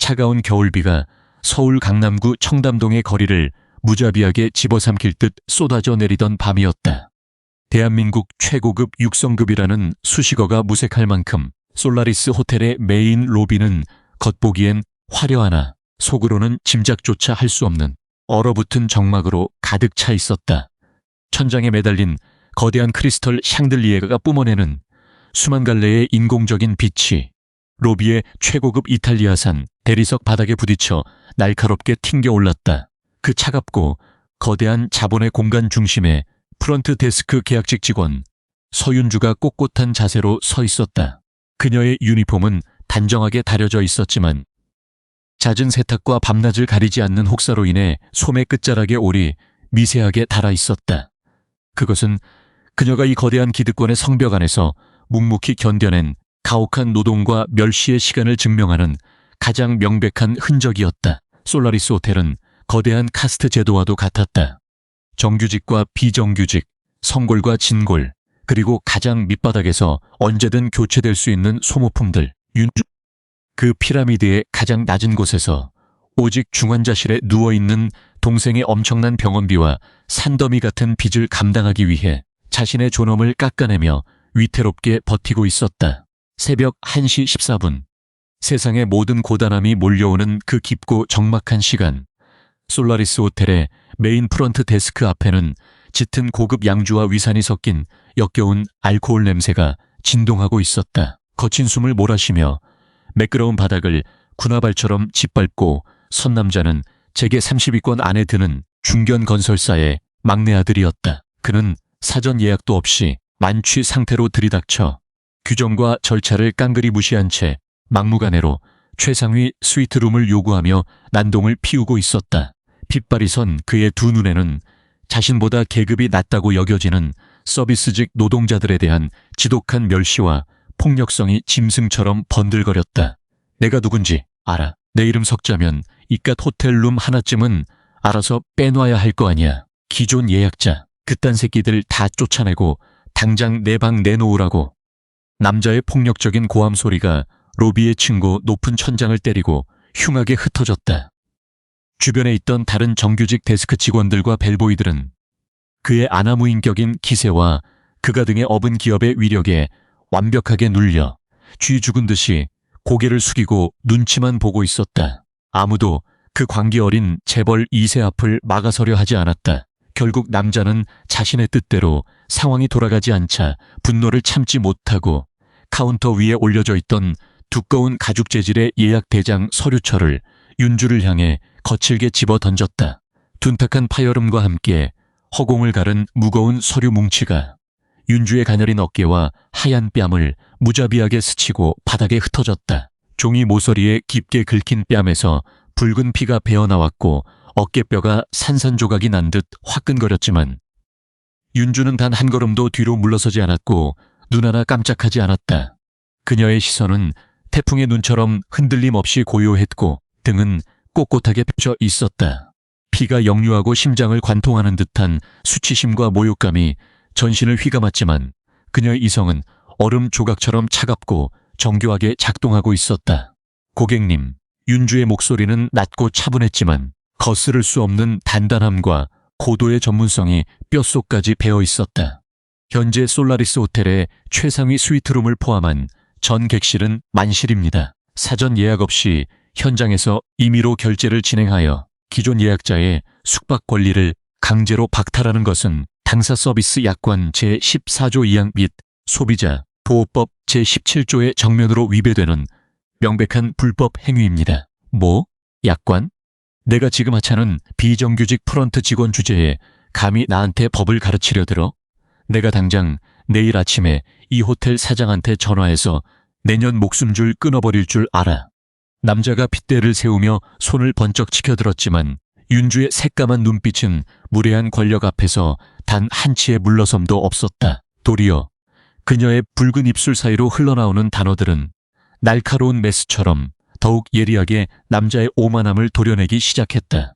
차가운 겨울비가 서울 강남구 청담동의 거리를 무자비하게 집어삼킬 듯 쏟아져 내리던 밤이었다. 대한민국 최고급 육성급이라는 수식어가 무색할 만큼 솔라리스 호텔의 메인 로비는 겉보기엔 화려하나 속으로는 짐작조차 할 수 없는 얼어붙은 정막으로 가득 차 있었다. 천장에 매달린 거대한 크리스털 샹들리에가 뿜어내는 수만 갈래의 인공적인 빛이 로비의 최고급 이탈리아산 대리석 바닥에 부딪혀 날카롭게 튕겨 올랐다. 그 차갑고 거대한 자본의 공간 중심에 프런트 데스크 계약직 직원 서윤주가 꼿꼿한 자세로 서 있었다. 그녀의 유니폼은 단정하게 다려져 있었지만 잦은 세탁과 밤낮을 가리지 않는 혹사로 인해 소매 끝자락에 올이 미세하게 달아 있었다. 그것은 그녀가 이 거대한 기득권의 성벽 안에서 묵묵히 견뎌낸 가혹한 노동과 멸시의 시간을 증명하는 가장 명백한 흔적이었다. 솔라리스 호텔은 거대한 카스트 제도와도 같았다. 정규직과 비정규직, 성골과 진골, 그리고 가장 밑바닥에서 언제든 교체될 수 있는 소모품들. 그 피라미드의 가장 낮은 곳에서 오직 중환자실에 누워있는 동생의 엄청난 병원비와 산더미 같은 빚을 감당하기 위해 자신의 존엄을 깎아내며 위태롭게 버티고 있었다. 새벽 1시 14분. 세상의 모든 고단함이 몰려오는 그 깊고 적막한 시간. 솔라리스 호텔의 메인 프런트 데스크 앞에는 짙은 고급 양주와 위산이 섞인 역겨운 알코올 냄새가 진동하고 있었다. 거친 숨을 몰아쉬며 매끄러운 바닥을 군화발처럼 짓밟고 선 남자는 재계 30위권 안에 드는 중견 건설사의 막내 아들이었다. 그는 사전 예약도 없이 만취 상태로 들이닥쳐 규정과 절차를 깡그리 무시한 채 막무가내로 최상위 스위트룸을 요구하며 난동을 피우고 있었다. 핏발이 선 그의 두 눈에는 자신보다 계급이 낮다고 여겨지는 서비스직 노동자들에 대한 지독한 멸시와 폭력성이 짐승처럼 번들거렸다. 내가 누군지 알아. 내 이름 석자면 이깟 호텔룸 하나쯤은 알아서 빼놔야 할 거 아니야. 기존 예약자, 그딴 새끼들 다 쫓아내고 당장 내 방 내놓으라고. 남자의 폭력적인 고함 소리가 로비의 층고 높은 천장을 때리고 흉하게 흩어졌다. 주변에 있던 다른 정규직 데스크 직원들과 벨보이들은 그의 아나무인격인 기세와 그가 등에 업은 기업의 위력에 완벽하게 눌려 쥐 죽은 듯이 고개를 숙이고 눈치만 보고 있었다. 아무도 그 광기 어린 재벌 2세 앞을 막아서려 하지 않았다. 결국 남자는 자신의 뜻대로 상황이 돌아가지 않자 분노를 참지 못하고 카운터 위에 올려져 있던 두꺼운 가죽 재질의 예약 대장 서류철을 윤주를 향해 거칠게 집어 던졌다. 둔탁한 파열음과 함께 허공을 가른 무거운 서류 뭉치가 윤주의 가녀린 어깨와 하얀 뺨을 무자비하게 스치고 바닥에 흩어졌다. 종이 모서리에 깊게 긁힌 뺨에서 붉은 피가 배어나왔고 어깨뼈가 산산조각이 난 듯 화끈거렸지만 윤주는 단 한 걸음도 뒤로 물러서지 않았고 눈 하나 깜짝하지 않았다. 그녀의 시선은 태풍의 눈처럼 흔들림 없이 고요했고 등은 꼿꼿하게 펴져 있었다. 피가 역류하고 심장을 관통하는 듯한 수치심과 모욕감이 전신을 휘감았지만 그녀의 이성은 얼음 조각처럼 차갑고 정교하게 작동하고 있었다. 고객님, 윤주의 목소리는 낮고 차분했지만 거스를 수 없는 단단함과 고도의 전문성이 뼛속까지 배어 있었다. 현재 솔라리스 호텔의 최상위 스위트룸을 포함한 전 객실은 만실입니다. 사전 예약 없이 현장에서 임의로 결제를 진행하여 기존 예약자의 숙박 권리를 강제로 박탈하는 것은 당사 서비스 약관 제14조 2항 및 소비자 보호법 제17조의 정면으로 위배되는 명백한 불법 행위입니다. 뭐? 약관? 내가 지금 하찮은 비정규직 프런트 직원 주제에 감히 나한테 법을 가르치려 들어? 내가 당장 내일 아침에 이 호텔 사장한테 전화해서 내년 목숨줄 끊어버릴 줄 알아. 남자가 핏대를 세우며 손을 번쩍 치켜들었지만 윤주의 새까만 눈빛은 무례한 권력 앞에서 단 한치의 물러섬도 없었다. 도리어 그녀의 붉은 입술 사이로 흘러나오는 단어들은 날카로운 메스처럼 더욱 예리하게 남자의 오만함을 도려내기 시작했다.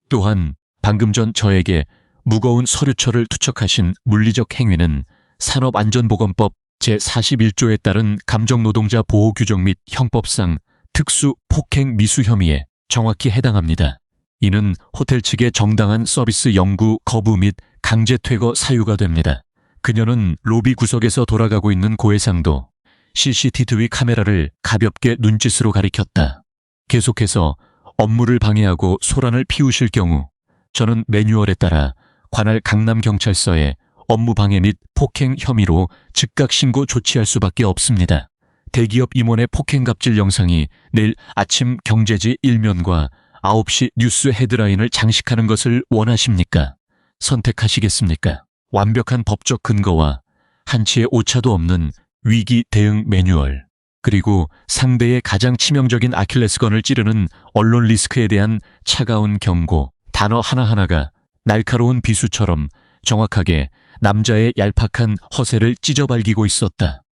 또한 방금 전 저에게 무거운 서류철을 투척하신 물리적 행위는 산업안전보건법 제41조에 따른 감정노동자 보호규정 및 형법상 특수 폭행 미수 혐의에 정확히 해당합니다. 이는 호텔 측의 정당한 서비스 영구 거부 및 강제 퇴거 사유가 됩니다. 그녀는 로비 구석에서 돌아가고 있는 고해상도 CCTV 카메라를 가볍게 눈짓으로 가리켰다. 계속해서 업무를 방해하고 소란을 피우실 경우 저는 매뉴얼에 따라 관할 강남경찰서에 업무 방해 및 폭행 혐의로 즉각 신고 조치할 수밖에 없습니다. 대기업 임원의 폭행 갑질 영상이 내일 아침 경제지 1면과 9시 뉴스 헤드라인을 장식하는 것을 원하십니까? 선택하시겠습니까? 완벽한 법적 근거와 한치의 오차도 없는 위기 대응 매뉴얼, 그리고 상대의 가장 치명적인 아킬레스건을 찌르는 언론 리스크에 대한 차가운 경고, 단어 하나하나가 날카로운 비수처럼 정확하게 남자의 얄팍한 허세를 찢어발기고 있었다.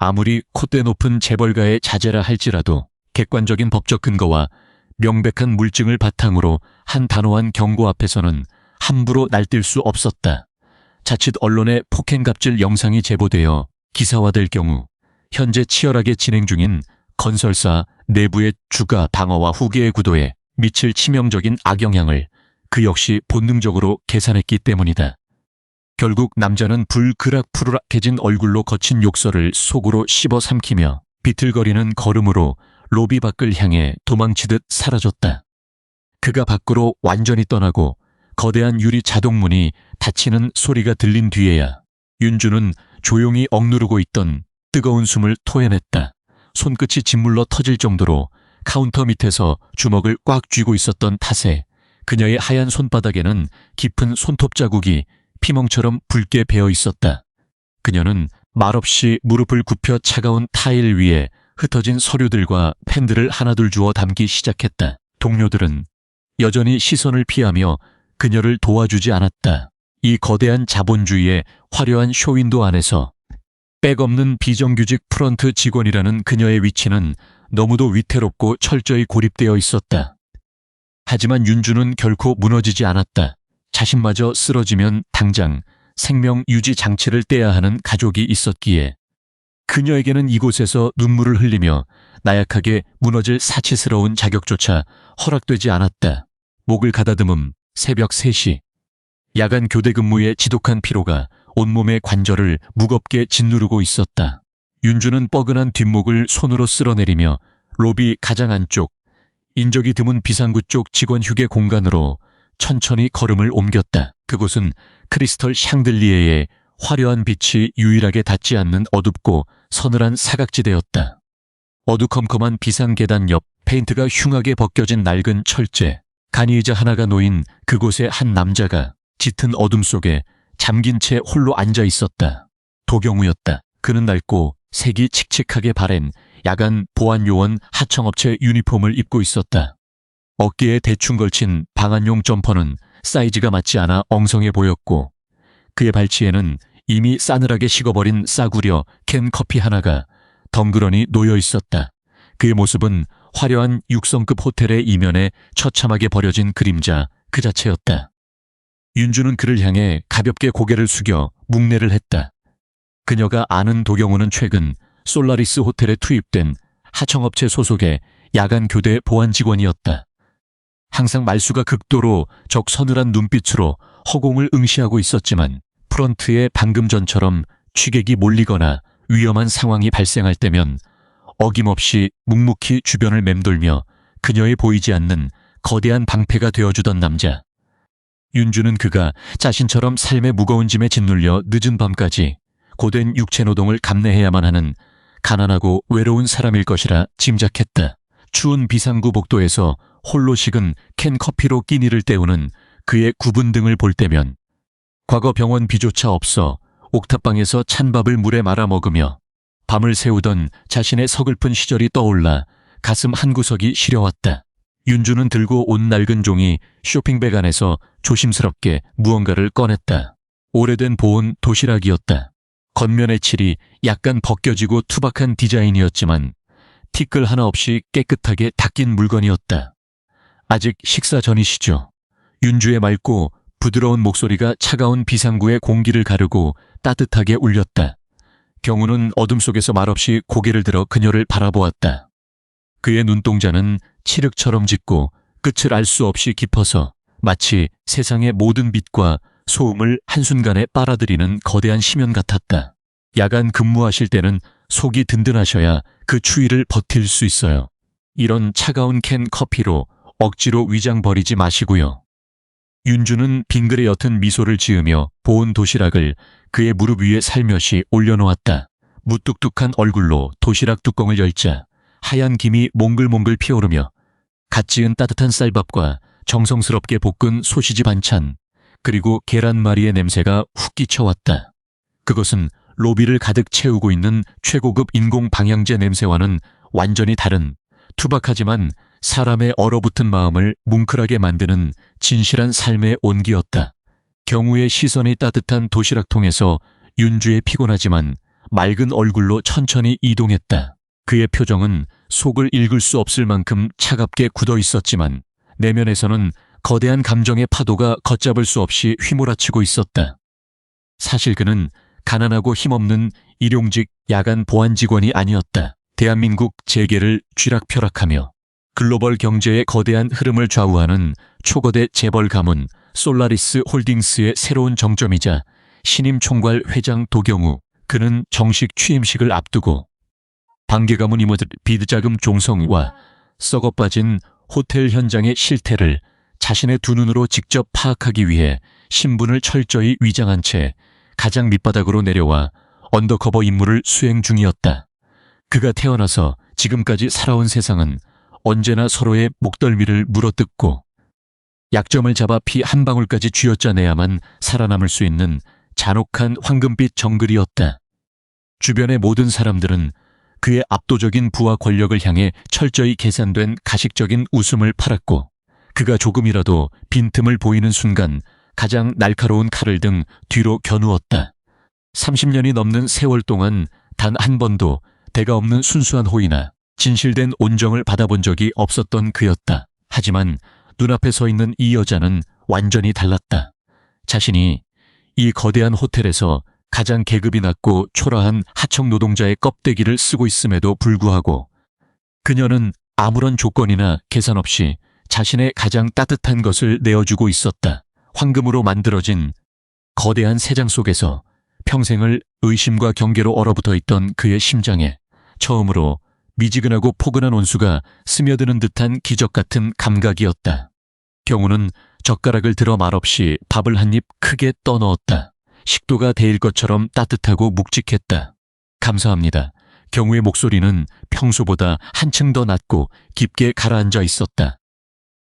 아무리 콧대 높은 재벌가의 자제라 할지라도 객관적인 법적 근거와 명백한 물증을 바탕으로 한 단호한 경고 앞에서는 함부로 날뛸 수 없었다. 자칫 언론에 폭행 갑질 영상이 제보되어 기사화될 경우 현재 치열하게 진행 중인 건설사 내부의 주가 방어와 후계의 구도에 미칠 치명적인 악영향을 그 역시 본능적으로 계산했기 때문이다. 결국 남자는 불그락푸르락해진 얼굴로 거친 욕설을 속으로 씹어 삼키며 비틀거리는 걸음으로 로비 밖을 향해 도망치듯 사라졌다. 그가 밖으로 완전히 떠나고 거대한 유리 자동문이 닫히는 소리가 들린 뒤에야 윤주는 조용히 억누르고 있던 뜨거운 숨을 토해냈다. 손끝이 짓물러 터질 정도로 카운터 밑에서 주먹을 꽉 쥐고 있었던 탓에 그녀의 하얀 손바닥에는 깊은 손톱 자국이 피멍처럼 붉게 배어 있었다. 그녀는 말없이 무릎을 굽혀 차가운 타일 위에 흩어진 서류들과 펜들을 하나둘 주워 담기 시작했다. 동료들은 여전히 시선을 피하며 그녀를 도와주지 않았다. 이 거대한 자본주의의 화려한 쇼윈도 안에서 백없는 비정규직 프런트 직원이라는 그녀의 위치는 너무도 위태롭고 철저히 고립되어 있었다. 하지만 윤주는 결코 무너지지 않았다. 자신마저 쓰러지면 당장 생명 유지 장치를 떼야 하는 가족이 있었기에 그녀에게는 이곳에서 눈물을 흘리며 나약하게 무너질 사치스러운 자격조차 허락되지 않았다. 목을 가다듬음 새벽 3시. 야간 교대 근무의 지독한 피로가 온몸의 관절을 무겁게 짓누르고 있었다. 윤주는 뻐근한 뒷목을 손으로 쓸어내리며 로비 가장 안쪽, 인적이 드문 비상구 쪽 직원 휴게 공간으로 천천히 걸음을 옮겼다. 그곳은 크리스털 샹들리에의 화려한 빛이 유일하게 닿지 않는 어둡고 서늘한 사각지대였다. 어두컴컴한 비상계단 옆 페인트가 흉하게 벗겨진 낡은 철제, 간이의자 하나가 놓인 그곳에 한 남자가 짙은 어둠 속에 잠긴 채 홀로 앉아 있었다. 도경우였다. 그는 낡고 색이 칙칙하게 바랜 야간 보안요원 하청업체 유니폼을 입고 있었다. 어깨에 대충 걸친 방한용 점퍼는 사이즈가 맞지 않아 엉성해 보였고 그의 발치에는 이미 싸늘하게 식어버린 싸구려 캔 커피 하나가 덩그러니 놓여 있었다. 그의 모습은 화려한 6성급 호텔의 이면에 처참하게 버려진 그림자 그 자체였다. 윤주는 그를 향해 가볍게 고개를 숙여 묵례를 했다. 그녀가 아는 도경우는 최근 솔라리스 호텔에 투입된 하청업체 소속의 야간 교대 보안 직원이었다. 항상 말수가 극도로 적 서늘한 눈빛으로 허공을 응시하고 있었지만 프런트에 방금 전처럼 취객이 몰리거나 위험한 상황이 발생할 때면 어김없이 묵묵히 주변을 맴돌며 그녀의 보이지 않는 거대한 방패가 되어주던 남자. 윤주는 그가 자신처럼 삶의 무거운 짐에 짓눌려 늦은 밤까지 고된 육체노동을 감내해야만 하는 가난하고 외로운 사람일 것이라 짐작했다. 추운 비상구 복도에서 홀로 식은 캔 커피로 끼니를 때우는 그의 굽은 등을 볼 때면 과거 병원비조차 없어 옥탑방에서 찬밥을 물에 말아 먹으며 밤을 새우던 자신의 서글픈 시절이 떠올라 가슴 한구석이 시려왔다. 윤주는 들고 온 낡은 종이 쇼핑백 안에서 조심스럽게 무언가를 꺼냈다. 오래된 보온 도시락이었다. 겉면의 칠이 약간 벗겨지고 투박한 디자인이었지만 티끌 하나 없이 깨끗하게 닦인 물건이었다. 아직 식사 전이시죠? 윤주의 맑고 부드러운 목소리가 차가운 비상구의 공기를 가르고 따뜻하게 울렸다. 경우는 어둠 속에서 말없이 고개를 들어 그녀를 바라보았다. 그의 눈동자는 칠흑처럼 짙고 끝을 알 수 없이 깊어서 마치 세상의 모든 빛과 소음을 한순간에 빨아들이는 거대한 심연 같았다. 야간 근무하실 때는 속이 든든하셔야 그 추위를 버틸 수 있어요. 이런 차가운 캔 커피로 억지로 위장 버리지 마시고요. 윤주는 빙그레 옅은 미소를 지으며 보온 도시락을 그의 무릎 위에 살며시 올려놓았다. 무뚝뚝한 얼굴로 도시락 뚜껑을 열자 하얀 김이 몽글몽글 피어오르며 갓 지은 따뜻한 쌀밥과 정성스럽게 볶은 소시지 반찬, 그리고 계란말이의 냄새가 훅 끼쳐왔다. 그것은 로비를 가득 채우고 있는 최고급 인공 방향제 냄새와는 완전히 다른, 투박하지만 사람의 얼어붙은 마음을 뭉클하게 만드는 진실한 삶의 온기였다. 경우의 시선이 따뜻한 도시락통에서 윤주의 피곤하지만 맑은 얼굴로 천천히 이동했다. 그의 표정은 속을 읽을 수 없을 만큼 차갑게 굳어 있었지만 내면에서는 거대한 감정의 파도가 걷잡을 수 없이 휘몰아치고 있었다. 사실 그는 가난하고 힘없는 일용직 야간 보안 직원이 아니었다. 대한민국 재계를 쥐락펴락하며 글로벌 경제의 거대한 흐름을 좌우하는 초거대 재벌 가문 솔라리스 홀딩스의 새로운 정점이자 신임 총괄 회장 도경우. 그는 정식 취임식을 앞두고 반개 가문 이모들 비드자금 종성과 썩어빠진 호텔 현장의 실태를 자신의 두 눈으로 직접 파악하기 위해 신분을 철저히 위장한 채 가장 밑바닥으로 내려와 언더커버 임무를 수행 중이었다. 그가 태어나서 지금까지 살아온 세상은 언제나 서로의 목덜미를 물어뜯고 약점을 잡아 피 한 방울까지 쥐어짜내야만 살아남을 수 있는 잔혹한 황금빛 정글이었다. 주변의 모든 사람들은 그의 압도적인 부와 권력을 향해 철저히 계산된 가식적인 웃음을 팔았고 그가 조금이라도 빈틈을 보이는 순간 가장 날카로운 칼을 등 뒤로 겨누었다. 30년이 넘는 세월 동안 단 한 번도 대가 없는 순수한 호의나 진실된 온정을 받아본 적이 없었던 그였다. 하지만 눈앞에 서 있는 이 여자는 완전히 달랐다. 자신이 이 거대한 호텔에서 가장 계급이 낮고 초라한 하청 노동자의 껍데기를 쓰고 있음에도 불구하고 그녀는 아무런 조건이나 계산 없이 자신의 가장 따뜻한 것을 내어주고 있었다. 황금으로 만들어진 거대한 새장 속에서 평생을 의심과 경계로 얼어붙어 있던 그의 심장에 처음으로 미지근하고 포근한 온수가 스며드는 듯한 기적 같은 감각이었다. 경우는 젓가락을 들어 말없이 밥을 한 입 크게 떠넣었다. 식도가 데일 것처럼 따뜻하고 묵직했다. 감사합니다. 경우의 목소리는 평소보다 한층 더 낮고 깊게 가라앉아 있었다.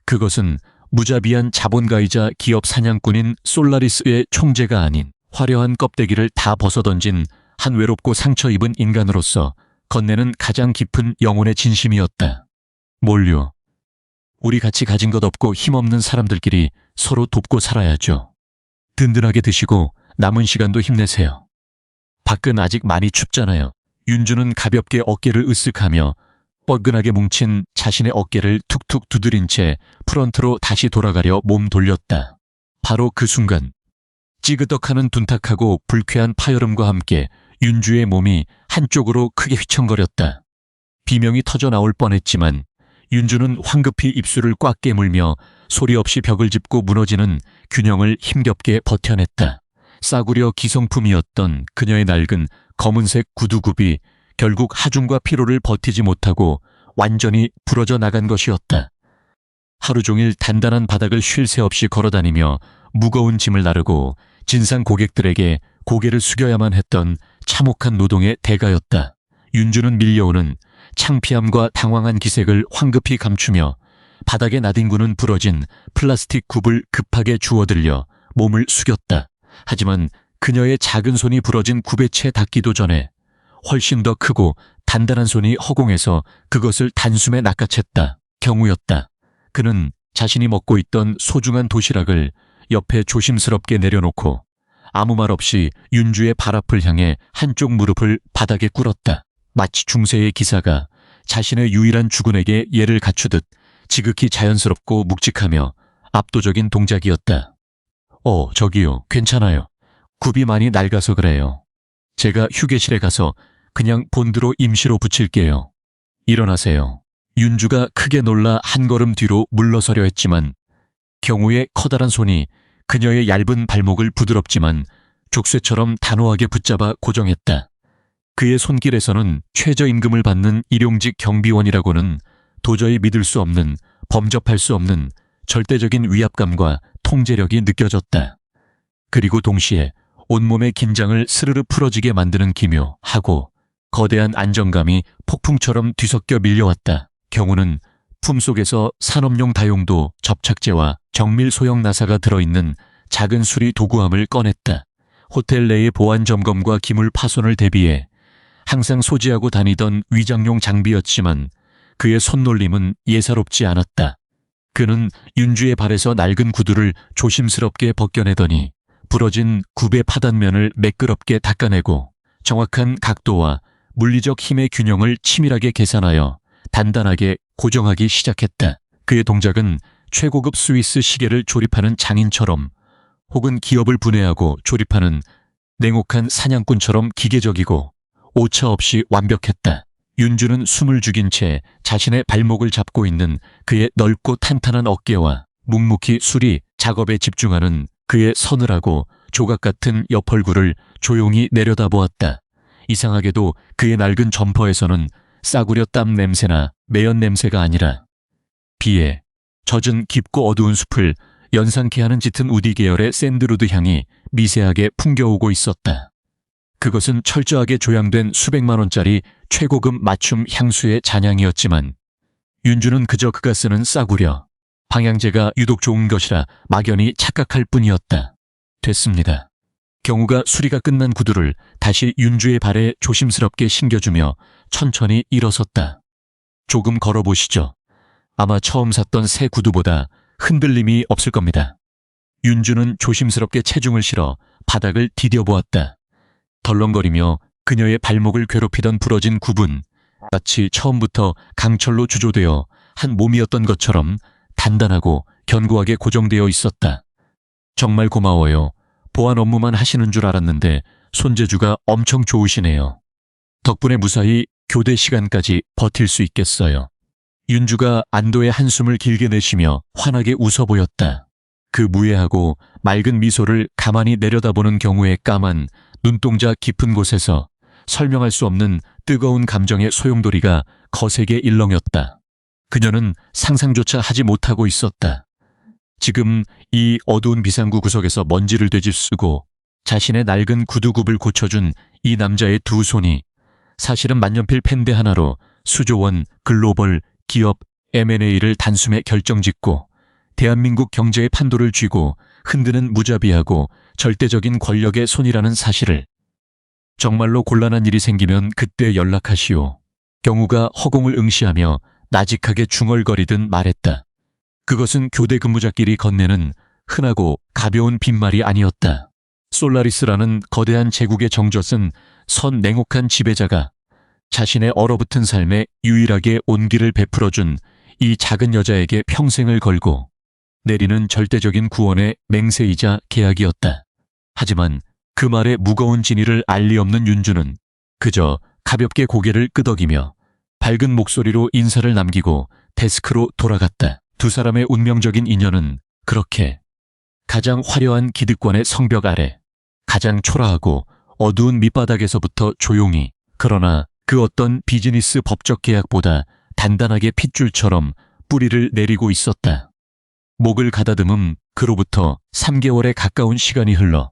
그것은 무자비한 자본가이자 기업 사냥꾼인 솔라리스의 총재가 아닌 화려한 껍데기를 다 벗어던진 한 외롭고 상처 입은 인간으로서 건네는 가장 깊은 영혼의 진심이었다. 뭘요? 우리 같이 가진 것 없고 힘없는 사람들끼리 서로 돕고 살아야죠. 든든하게 드시고 남은 시간도 힘내세요. 밖은 아직 많이 춥잖아요. 윤주는 가볍게 어깨를 으쓱하며 뻐근하게 뭉친 자신의 어깨를 툭툭 두드린 채 프런트로 다시 돌아가려 몸 돌렸다. 바로 그 순간 찌그덕하는 둔탁하고 불쾌한 파열음과 함께 윤주의 몸이 한쪽으로 크게 휘청거렸다. 비명이 터져 나올 뻔했지만 윤주는 황급히 입술을 꽉 깨물며 소리 없이 벽을 짚고 무너지는 균형을 힘겹게 버텨냈다. 싸구려 기성품이었던 그녀의 낡은 검은색 구두굽이 결국 하중과 피로를 버티지 못하고 완전히 부러져 나간 것이었다. 하루 종일 단단한 바닥을 쉴 새 없이 걸어다니며 무거운 짐을 나르고 진상 고객들에게 고개를 숙여야만 했던 참혹한 노동의 대가였다. 윤주는 밀려오는 창피함과 당황한 기색을 황급히 감추며 바닥에 나뒹구는 부러진 플라스틱 굽을 급하게 주워들려 몸을 숙였다. 하지만 그녀의 작은 손이 부러진 굽에 채 닿기도 전에 훨씬 더 크고 단단한 손이 허공에서 그것을 단숨에 낚아챘다. 경우였다. 그는 자신이 먹고 있던 소중한 도시락을 옆에 조심스럽게 내려놓고 아무 말 없이 윤주의 발 앞을 향해 한쪽 무릎을 바닥에 꿇었다. 마치 중세의 기사가 자신의 유일한 주군에게 예를 갖추듯 지극히 자연스럽고 묵직하며 압도적인 동작이었다. 저기요, 괜찮아요. 굽이 많이 낡아서 그래요. 제가 휴게실에 가서 그냥 본드로 임시로 붙일게요. 일어나세요. 윤주가 크게 놀라 한 걸음 뒤로 물러서려 했지만 경우의 커다란 손이 그녀의 얇은 발목을 부드럽지만 족쇄처럼 단호하게 붙잡아 고정했다. 그의 손길에서는 최저임금을 받는 일용직 경비원이라고는 도저히 믿을 수 없는, 범접할 수 없는 절대적인 위압감과 통제력이 느껴졌다. 그리고 동시에 온몸의 긴장을 스르르 풀어지게 만드는 기묘하고 거대한 안정감이 폭풍처럼 뒤섞여 밀려왔다. 경우는 품속에서 산업용 다용도 접착제와 정밀 소형 나사가 들어있는 작은 수리 도구함을 꺼냈다. 호텔 내의 보안 점검과 기물 파손을 대비해 항상 소지하고 다니던 위장용 장비였지만 그의 손놀림은 예사롭지 않았다. 그는 윤주의 발에서 낡은 구두를 조심스럽게 벗겨내더니 부러진 굽의 파단면을 매끄럽게 닦아내고 정확한 각도와 물리적 힘의 균형을 치밀하게 계산하여 단단하게 고정하기 시작했다. 그의 동작은 최고급 스위스 시계를 조립하는 장인처럼 혹은 기업을 분해하고 조립하는 냉혹한 사냥꾼처럼 기계적이고 오차없이 완벽했다. 윤주는 숨을 죽인 채 자신의 발목을 잡고 있는 그의 넓고 탄탄한 어깨와 묵묵히 수리 작업에 집중하는 그의 서늘하고 조각 같은 옆얼굴을 조용히 내려다보았다. 이상하게도 그의 낡은 점퍼에서는 싸구려 땀 냄새나 매연 냄새가 아니라 비에 젖은 깊고 어두운 숲을 연상케 하는 짙은 우디 계열의 샌드루드 향이 미세하게 풍겨오고 있었다. 그것은 철저하게 조향된 수백만 원짜리 최고급 맞춤 향수의 잔향이었지만 윤주는 그저 그가 쓰는 싸구려 방향제가 유독 좋은 것이라 막연히 착각할 뿐이었다. 됐습니다. 경우가 수리가 끝난 구두를 다시 윤주의 발에 조심스럽게 신겨주며 천천히 일어섰다. 조금 걸어보시죠. 아마 처음 샀던 새 구두보다 흔들림이 없을 겁니다. 윤주는 조심스럽게 체중을 실어 바닥을 디뎌보았다. 덜렁거리며 그녀의 발목을 괴롭히던 부러진 굽은 마치 처음부터 강철로 주조되어 한 몸이었던 것처럼 단단하고 견고하게 고정되어 있었다. 정말 고마워요. 보안 업무만 하시는 줄 알았는데 손재주가 엄청 좋으시네요. 덕분에 무사히 교대 시간까지 버틸 수 있겠어요. 윤주가 안도의 한숨을 길게 내쉬며 환하게 웃어 보였다. 그 무해하고 맑은 미소를 가만히 내려다보는 경우의 까만 눈동자 깊은 곳에서 설명할 수 없는 뜨거운 감정의 소용돌이가 거세게 일렁였다. 그녀는 상상조차 하지 못하고 있었다. 지금 이 어두운 비상구 구석에서 먼지를 되짚쓰고 자신의 낡은 구두굽을 고쳐준 이 남자의 두 손이 사실은 만년필 펜대 하나로 수조원 글로벌 기업 M&A를 단숨에 결정짓고 대한민국 경제의 판도를 쥐고 흔드는 무자비하고 절대적인 권력의 손이라는 사실을. 정말로 곤란한 일이 생기면 그때 연락하시오. 경우가 허공을 응시하며 나직하게 중얼거리듯 말했다. 그것은 교대 근무자끼리 건네는 흔하고 가벼운 빈말이 아니었다. 솔라리스라는 거대한 제국의 정젓은 선 냉혹한 지배자가 자신의 얼어붙은 삶에 유일하게 온기를 베풀어준 이 작은 여자에게 평생을 걸고 내리는 절대적인 구원의 맹세이자 계약이었다. 하지만 그 말의 무거운 진위를 알 리 없는 윤주는 그저 가볍게 고개를 끄덕이며 밝은 목소리로 인사를 남기고 데스크로 돌아갔다. 두 사람의 운명적인 인연은 그렇게 가장 화려한 기득권의 성벽 아래 가장 초라하고 어두운 밑바닥에서부터 조용히, 그러나 그 어떤 비즈니스 법적 계약보다 단단하게 핏줄처럼 뿌리를 내리고 있었다. 목을 가다듬은 그로부터 3개월에 가까운 시간이 흘러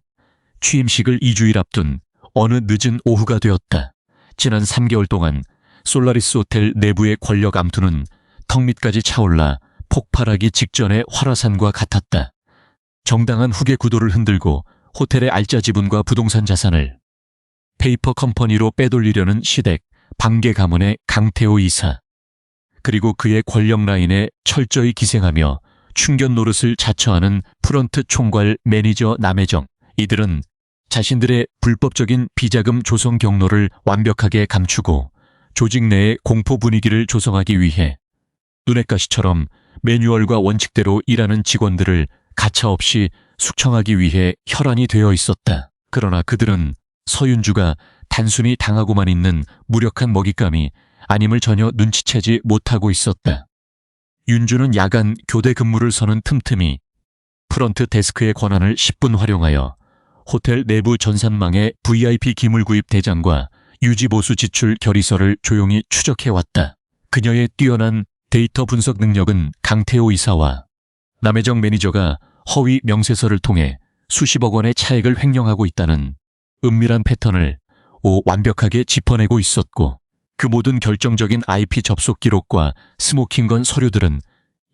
취임식을 2주일 앞둔 어느 늦은 오후가 되었다. 지난 3개월 동안 솔라리스 호텔 내부의 권력 암투는 턱 밑까지 차올라 폭발하기 직전의 활화산과 같았다. 정당한 후계 구도를 흔들고 호텔의 알짜 지분과 부동산 자산을 페이퍼 컴퍼니로 빼돌리려는 시댁 방계 가문의 강태호 이사, 그리고 그의 권력 라인에 철저히 기생하며 충견 노릇을 자처하는 프런트 총괄 매니저 남혜정. 이들은 자신들의 불법적인 비자금 조성 경로를 완벽하게 감추고 조직 내의 공포 분위기를 조성하기 위해 눈엣가시처럼 매뉴얼과 원칙대로 일하는 직원들을 가차없이 숙청하기 위해 혈안이 되어 있었다. 그러나 그들은 서윤주가 단순히 당하고만 있는 무력한 먹잇감이 아님을 전혀 눈치채지 못하고 있었다. 윤주는 야간 교대 근무를 서는 틈틈이 프런트 데스크의 권한을 10분 활용하여 호텔 내부 전산망의 VIP 기물 구입 대장과 유지보수 지출 결의서를 조용히 추적해왔다. 그녀의 뛰어난 데이터 분석 능력은 강태호 이사와 남혜정 매니저가 허위 명세서를 통해 수십억 원의 차액을 횡령하고 있다는 은밀한 패턴을 완벽하게 짚어내고 있었고, 그 모든 결정적인 IP 접속 기록과 스모킹건 서류들은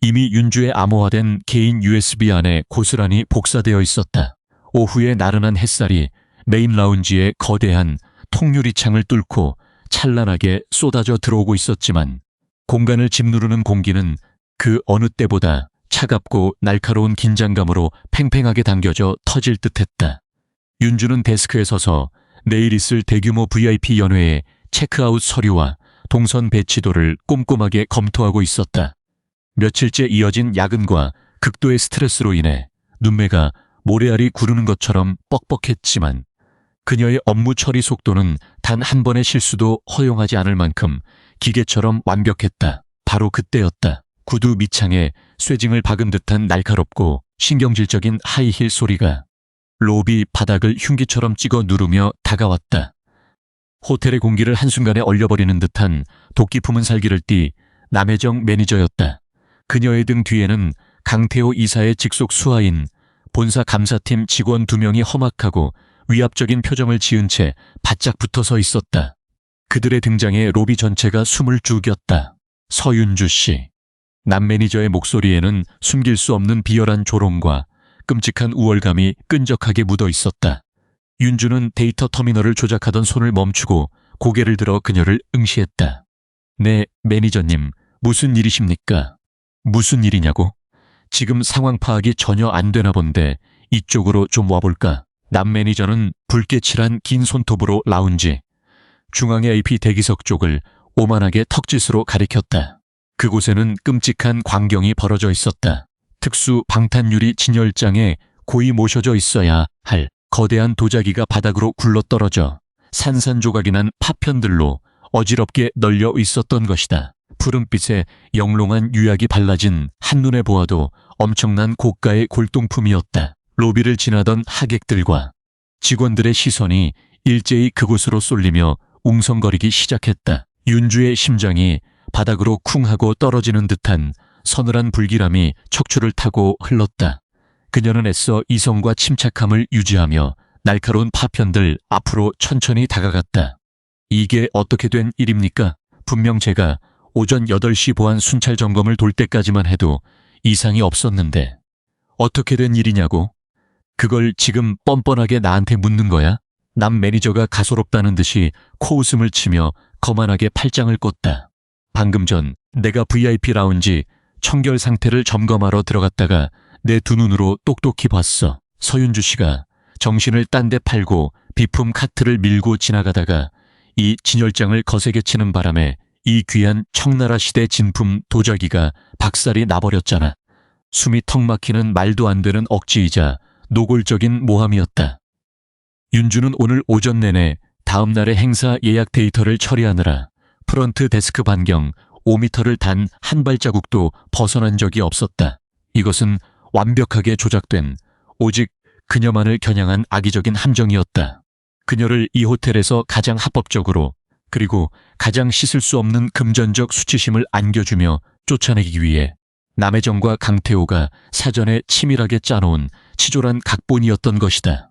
이미 윤주의 암호화된 개인 USB 안에 고스란히 복사되어 있었다. 오후의 나른한 햇살이 메인 라운지의 거대한 통유리창을 뚫고 찬란하게 쏟아져 들어오고 있었지만, 공간을 짓누르는 공기는 그 어느 때보다 차갑고 날카로운 긴장감으로 팽팽하게 당겨져 터질 듯했다. 윤주는 데스크에 서서 내일 있을 대규모 VIP 연회의 체크아웃 서류와 동선 배치도를 꼼꼼하게 검토하고 있었다. 며칠째 이어진 야근과 극도의 스트레스로 인해 눈매가 모래알이 구르는 것처럼 뻑뻑했지만, 그녀의 업무 처리 속도는 단 한 번의 실수도 허용하지 않을 만큼 기계처럼 완벽했다. 바로 그때였다. 구두 밑창에 쇠징을 박은 듯한 날카롭고 신경질적인 하이힐 소리가 로비 바닥을 흉기처럼 찍어 누르며 다가왔다. 호텔의 공기를 한순간에 얼려버리는 듯한 도끼 품은 살기를 띠 남혜정 매니저였다. 그녀의 등 뒤에는 강태호 이사의 직속 수하인 본사 감사팀 직원 2명이 험악하고 위압적인 표정을 지은 채 바짝 붙어서 있었다. 그들의 등장에 로비 전체가 숨을 죽였다. 서윤주 씨. 남 매니저의 목소리에는 숨길 수 없는 비열한 조롱과 끔찍한 우월감이 끈적하게 묻어 있었다. 윤주는 데이터 터미널을 조작하던 손을 멈추고 고개를 들어 그녀를 응시했다. 네, 매니저님, 무슨 일이십니까? 무슨 일이냐고? 지금 상황 파악이 전혀 안 되나 본데 이쪽으로 좀 와볼까? 남 매니저는 붉게 칠한 긴 손톱으로 라운지 중앙의 AP 대기석 쪽을 오만하게 턱짓으로 가리켰다. 그곳에는 끔찍한 광경이 벌어져 있었다. 특수 방탄유리 진열장에 고이 모셔져 있어야 할 거대한 도자기가 바닥으로 굴러떨어져 산산조각이 난 파편들로 어지럽게 널려 있었던 것이다. 푸른빛에 영롱한 유약이 발라진 한눈에 보아도 엄청난 고가의 골동품이었다. 로비를 지나던 하객들과 직원들의 시선이 일제히 그곳으로 쏠리며 웅성거리기 시작했다. 윤주의 심장이 바닥으로 쿵 하고 떨어지는 듯한 서늘한 불길함이 척추를 타고 흘렀다. 그녀는 애써 이성과 침착함을 유지하며 날카로운 파편들 앞으로 천천히 다가갔다. 이게 어떻게 된 일입니까? 분명 제가 오전 8시 보안 순찰 점검을 돌 때까지만 해도 이상이 없었는데 어떻게 된 일이냐고? 그걸 지금 뻔뻔하게 나한테 묻는 거야? 남 매니저가 가소롭다는 듯이 코웃음을 치며 거만하게 팔짱을 꽂다. 방금 전 내가 VIP 라운지 청결 상태를 점검하러 들어갔다가 내 두 눈으로 똑똑히 봤어. 서윤주 씨가 정신을 딴 데 팔고 비품 카트를 밀고 지나가다가 이 진열장을 거세게 치는 바람에 이 귀한 청나라 시대 진품 도자기가 박살이 나버렸잖아. 숨이 턱 막히는 말도 안 되는 억지이자 노골적인 모함이었다. 윤주는 오늘 오전 내내 다음 날의 행사 예약 데이터를 처리하느라 프런트 데스크 반경 5m를 단 한 발자국도 벗어난 적이 없었다. 이것은 완벽하게 조작된 오직 그녀만을 겨냥한 악의적인 함정이었다. 그녀를 이 호텔에서 가장 합법적으로 그리고 가장 씻을 수 없는 금전적 수치심을 안겨주며 쫓아내기 위해 남혜정과 강태호가 사전에 치밀하게 짜놓은 치졸한 각본이었던 것이다.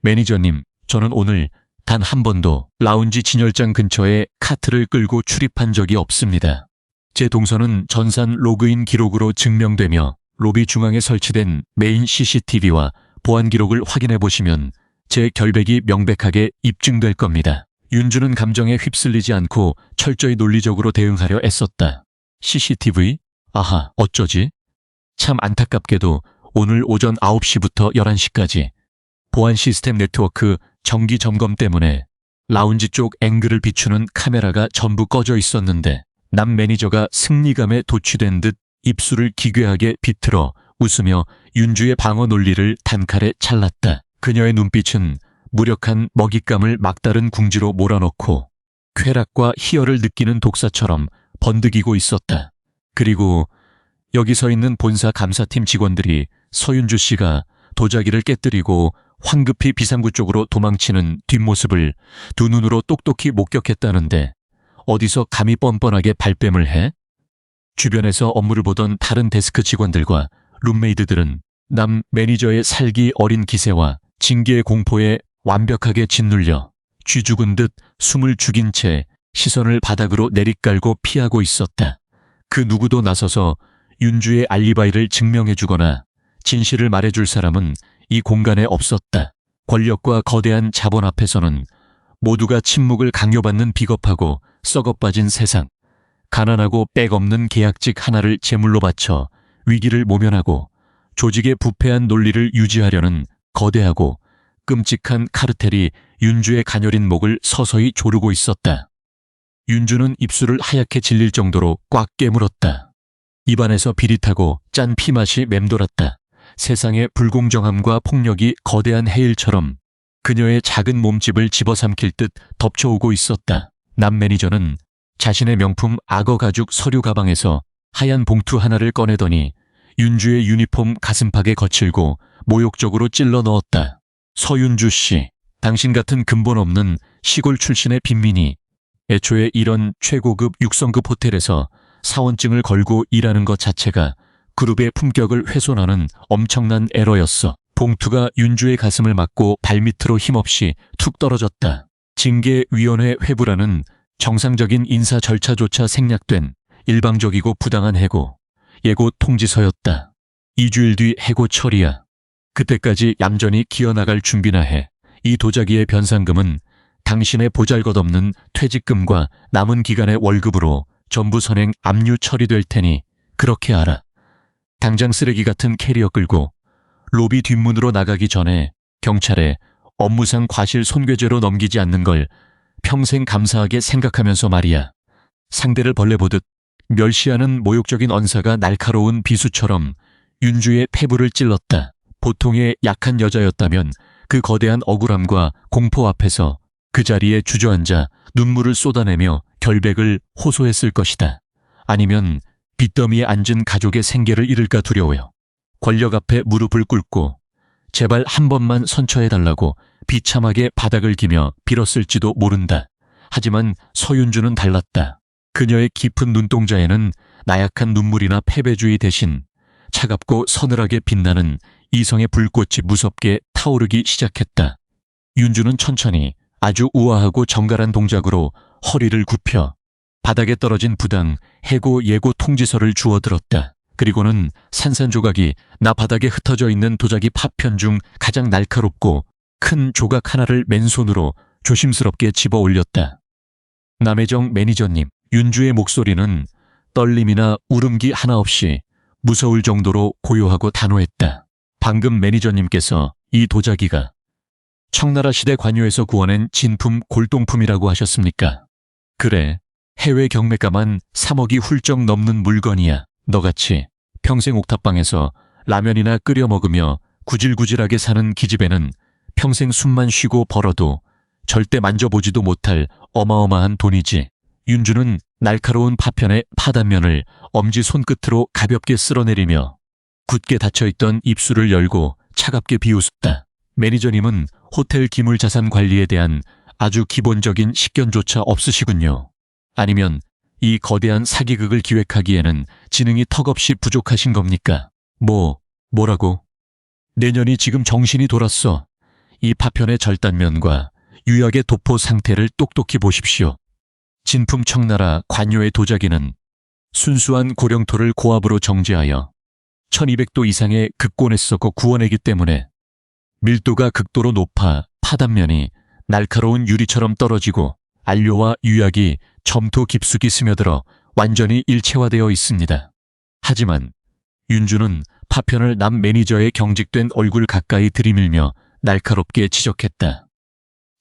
매니저님, 저는 오늘 단 한 번도 라운지 진열장 근처에 카트를 끌고 출입한 적이 없습니다. 제 동선은 전산 로그인 기록으로 증명되며 로비 중앙에 설치된 메인 CCTV와 보안 기록을 확인해 보시면 제 결백이 명백하게 입증될 겁니다. 윤주는 감정에 휩쓸리지 않고 철저히 논리적으로 대응하려 애썼다. CCTV? 아하, 어쩌지? 참 안타깝게도 오늘 오전 9시부터 11시까지 보안 시스템 네트워크 정기 점검 때문에 라운지 쪽 앵글을 비추는 카메라가 전부 꺼져 있었는데 남 매니저가 승리감에 도취된 듯 입술을 기괴하게 비틀어 웃으며 윤주의 방어 논리를 단칼에 찰랐다. 그녀의 눈빛은 무력한 먹잇감을 막다른 궁지로 몰아넣고 쾌락과 희열을 느끼는 독사처럼 번득이고 있었다. 그리고 여기 서 있는 본사 감사팀 직원들이 서윤주 씨가 도자기를 깨뜨리고 황급히 비상구 쪽으로 도망치는 뒷모습을 두 눈으로 똑똑히 목격했다는데 어디서 감히 뻔뻔하게 발뺌을 해? 주변에서 업무를 보던 다른 데스크 직원들과 룸메이드들은 남 매니저의 살기 어린 기세와 징계의 공포에 완벽하게 짓눌려 쥐 죽은 듯 숨을 죽인 채 시선을 바닥으로 내리깔고 피하고 있었다. 그 누구도 나서서 윤주의 알리바이를 증명해주거나 진실을 말해줄 사람은 이 공간에 없었다. 권력과 거대한 자본 앞에서는 모두가 침묵을 강요받는 비겁하고 썩어빠진 세상. 가난하고 빽 없는 계약직 하나를 제물로 바쳐 위기를 모면하고 조직의 부패한 논리를 유지하려는 거대하고 끔찍한 카르텔이 윤주의 가녀린 목을 서서히 조르고 있었다. 윤주는 입술을 하얗게 질릴 정도로 꽉 깨물었다. 입안에서 비릿하고 짠 피맛이 맴돌았다. 세상의 불공정함과 폭력이 거대한 해일처럼 그녀의 작은 몸집을 집어삼킬 듯 덮쳐오고 있었다. 남 매니저는 자신의 명품 악어 가죽 서류 가방에서 하얀 봉투 하나를 꺼내더니 윤주의 유니폼 가슴팍에 거칠고 모욕적으로 찔러 넣었다. 서윤주 씨, 당신 같은 근본 없는 시골 출신의 빈민이 애초에 이런 최고급 육성급 호텔에서 사원증을 걸고 일하는 것 자체가 그룹의 품격을 훼손하는 엄청난 에러였어. 봉투가 윤주의 가슴을 맞고 발밑으로 힘없이 툭 떨어졌다. 징계위원회 회부라는 정상적인 인사 절차조차 생략된 일방적이고 부당한 해고, 예고 통지서였다. 2주일 뒤 해고 처리야. 그때까지 얌전히 기어나갈 준비나 해. 이 도자기의 변상금은 당신의 보잘것없는 퇴직금과 남은 기간의 월급으로 전부 선행 압류 처리될 테니 그렇게 알아. 당장 쓰레기 같은 캐리어 끌고 로비 뒷문으로 나가기 전에 경찰에 업무상 과실 손괴죄로 넘기지 않는 걸 평생 감사하게 생각하면서 말이야. 상대를 벌레 보듯 멸시하는 모욕적인 언사가 날카로운 비수처럼 윤주의 폐부를 찔렀다. 보통의 약한 여자였다면 그 거대한 억울함과 공포 앞에서 그 자리에 주저앉아 눈물을 쏟아내며 결백을 호소했을 것이다. 아니면 빚더미에 앉은 가족의 생계를 잃을까 두려워요. 권력 앞에 무릎을 꿇고 제발 한 번만 선처해달라고 비참하게 바닥을 기며 빌었을지도 모른다. 하지만 서윤주는 달랐다. 그녀의 깊은 눈동자에는 나약한 눈물이나 패배주의 대신 차갑고 서늘하게 빛나는 이성의 불꽃이 무섭게 타오르기 시작했다. 윤주는 천천히 아주 우아하고 정갈한 동작으로 허리를 굽혀 바닥에 떨어진 부당 해고 예고 통지서를 주워들었다. 그리고는 산산조각이 나 바닥에 흩어져 있는 도자기 파편 중 가장 날카롭고 큰 조각 하나를 맨손으로 조심스럽게 집어 올렸다. 남혜정 매니저님, 윤주의 목소리는 떨림이나 울음기 하나 없이 무서울 정도로 고요하고 단호했다. 방금 매니저님께서 이 도자기가 청나라 시대 관요에서 구워낸 진품 골동품이라고 하셨습니까? 그래, 해외 경매가만 3억이 훌쩍 넘는 물건이야. 너같이 평생 옥탑방에서 라면이나 끓여 먹으며 구질구질하게 사는 기집애는 평생 숨만 쉬고 벌어도 절대 만져보지도 못할 어마어마한 돈이지. 윤주는 날카로운 파편의 파단면을 엄지 손끝으로 가볍게 쓸어내리며 굳게 닫혀있던 입술을 열고 차갑게 비웃었다. 매니저님은 호텔 기물 자산 관리에 대한 아주 기본적인 식견조차 없으시군요. 아니면 이 거대한 사기극을 기획하기에는 지능이 턱없이 부족하신 겁니까? 뭐라고? 내년이 지금 정신이 돌았어. 이 파편의 절단면과 유약의 도포 상태를 똑똑히 보십시오. 진품 청나라 관요의 도자기는 순수한 고령토를 고압으로 정제하여 1200도 이상의 극고온에 섞어 구워내기 때문에 밀도가 극도로 높아 파단면이 날카로운 유리처럼 떨어지고 안료와 유약이 점토 깊숙이 스며들어 완전히 일체화되어 있습니다. 하지만 윤주는 파편을 남 매니저의 경직된 얼굴 가까이 들이밀며 날카롭게 지적했다.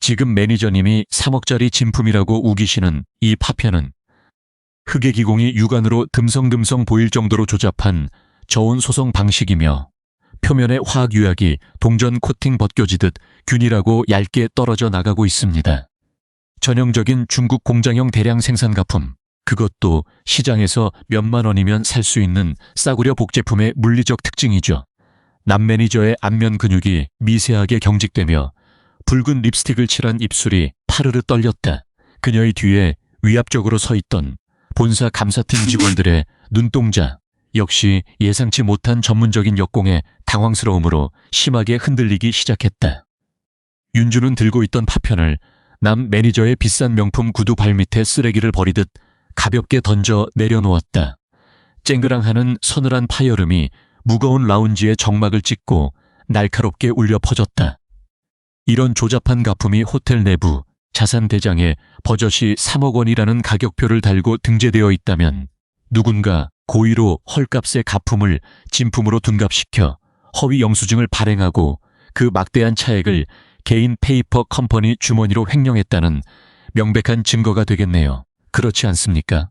지금 매니저님이 3억짜리 진품이라고 우기시는 이 파편은 흑의 기공이 육안으로 듬성듬성 보일 정도로 조잡한 저온 소성 방식이며 표면의 화학 유약이 동전 코팅 벗겨지듯 균일하고 얇게 떨어져 나가고 있습니다. 전형적인 중국 공장형 대량 생산 가품. 그것도 시장에서 몇만 원이면 살 수 있는 싸구려 복제품의 물리적 특징이죠. 남 매니저의 안면 근육이 미세하게 경직되며 붉은 립스틱을 칠한 입술이 파르르 떨렸다. 그녀의 뒤에 위압적으로 서 있던 본사 감사팀 직원들의 눈동자 역시 예상치 못한 전문적인 역공의 당황스러움으로 심하게 흔들리기 시작했다. 윤주는 들고 있던 파편을 남 매니저의 비싼 명품 구두 발밑에 쓰레기를 버리듯 가볍게 던져 내려놓았다. 쨍그랑하는 서늘한 파열음이 무거운 라운지의 정막을 찍고 날카롭게 울려 퍼졌다. 이런 조잡한 가품이 호텔 내부 자산 대장에 버젓이 3억 원이라는 가격표를 달고 등재되어 있다면 누군가 고의로 헐값의 가품을 진품으로 둔갑시켜 허위 영수증을 발행하고 그 막대한 차액을 개인 페이퍼 컴퍼니 주머니로 횡령했다는 명백한 증거가 되겠네요. 그렇지 않습니까?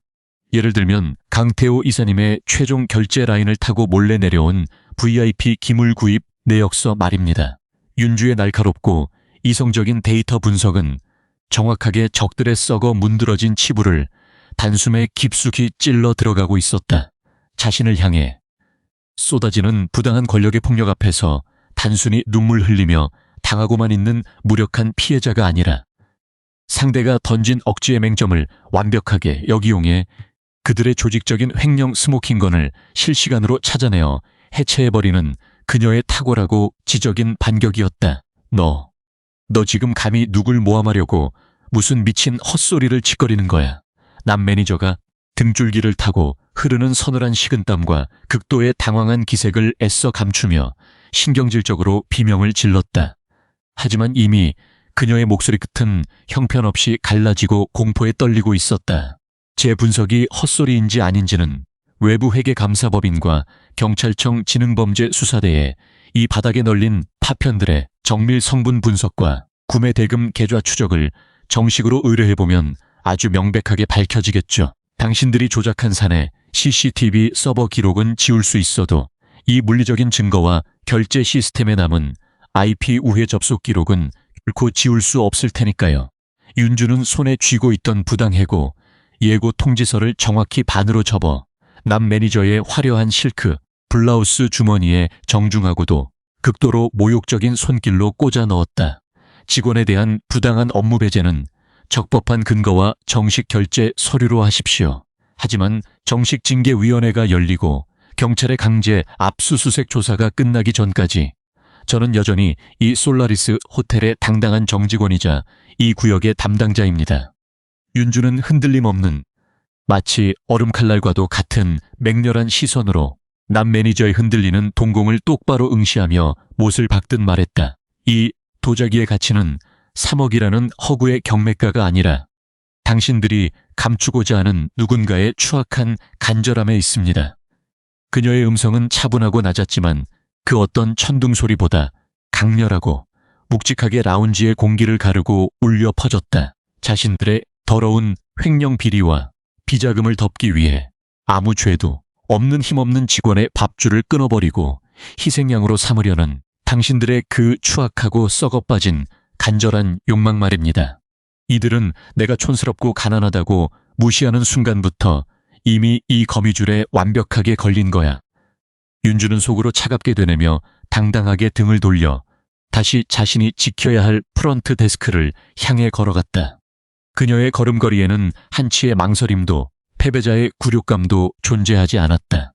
예를 들면 강태호 이사님의 최종 결제 라인을 타고 몰래 내려온 VIP 기물 구입 내역서 말입니다. 윤주의 날카롭고 이성적인 데이터 분석은 정확하게 적들의 썩어 문드러진 치부를 단숨에 깊숙이 찔러 들어가고 있었다. 자신을 향해 쏟아지는 부당한 권력의 폭력 앞에서 단순히 눈물 흘리며 당하고만 있는 무력한 피해자가 아니라 상대가 던진 억지의 맹점을 완벽하게 역이용해 그들의 조직적인 횡령 스모킹건을 실시간으로 찾아내어 해체해버리는 그녀의 탁월하고 지적인 반격이었다. 너 지금 감히 누굴 모함하려고 무슨 미친 헛소리를 짓거리는 거야. 남 매니저가 등줄기를 타고 흐르는 서늘한 식은땀과 극도의 당황한 기색을 애써 감추며 신경질적으로 비명을 질렀다. 하지만 이미 그녀의 목소리 끝은 형편없이 갈라지고 공포에 떨리고 있었다. 제 분석이 헛소리인지 아닌지는 외부 회계감사법인과 경찰청 지능범죄수사대에 이 바닥에 널린 파편들의 정밀 성분 분석과 구매 대금 계좌 추적을 정식으로 의뢰해보면 아주 명백하게 밝혀지겠죠. 당신들이 조작한 사내 CCTV 서버 기록은 지울 수 있어도 이 물리적인 증거와 결제 시스템에 남은 IP 우회 접속 기록은 결코 지울 수 없을 테니까요. 윤주는 손에 쥐고 있던 부당해고 예고 통지서를 정확히 반으로 접어 남 매니저의 화려한 실크 블라우스 주머니에 정중하고도 극도로 모욕적인 손길로 꽂아 넣었다. 직원에 대한 부당한 업무 배제는 적법한 근거와 정식 결제 서류로 하십시오. 하지만 정식 징계위원회가 열리고 경찰의 강제 압수수색 조사가 끝나기 전까지 저는 여전히 이 솔라리스 호텔의 당당한 정직원이자 이 구역의 담당자입니다. 윤주는 흔들림 없는 마치 얼음칼날과도 같은 맹렬한 시선으로 남 매니저의 흔들리는 동공을 똑바로 응시하며 못을 박듯 말했다. 이 도자기의 가치는 3억이라는 허구의 경매가가 아니라 당신들이 감추고자 하는 누군가의 추악한 간절함에 있습니다. 그녀의 음성은 차분하고 낮았지만 그 어떤 천둥 소리보다 강렬하고 묵직하게 라운지의 공기를 가르고 울려 퍼졌다. 자신들의 더러운 횡령 비리와 비자금을 덮기 위해 아무 죄도 없는 힘없는 직원의 밥줄을 끊어버리고 희생양으로 삼으려는 당신들의 그 추악하고 썩어빠진 간절한 욕망 말입니다. 이들은 내가 촌스럽고 가난하다고 무시하는 순간부터 이미 이 거미줄에 완벽하게 걸린 거야. 윤주는 속으로 차갑게 되뇌며 당당하게 등을 돌려 다시 자신이 지켜야 할 프런트 데스크를 향해 걸어갔다. 그녀의 걸음걸이에는 한치의 망설임도 패배자의 굴욕감도 존재하지 않았다.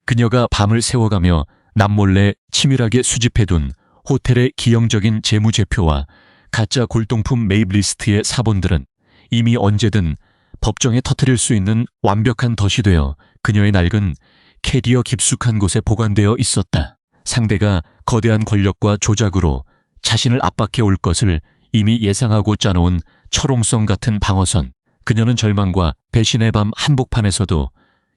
그녀가 밤을 새워가며 남몰래 치밀하게 수집해둔 호텔의 기형적인 재무제표와 가짜 골동품 매입 리스트의 사본들은 이미 언제든 법정에 터뜨릴 수 있는 완벽한 덫이 되어 그녀의 낡은 캐리어 깊숙한 곳에 보관되어 있었다. 상대가 거대한 권력과 조작으로 자신을 압박해 올 것을 이미 예상하고 짜놓은 철옹성 같은 방어선. 그녀는 절망과 배신의 밤 한복판에서도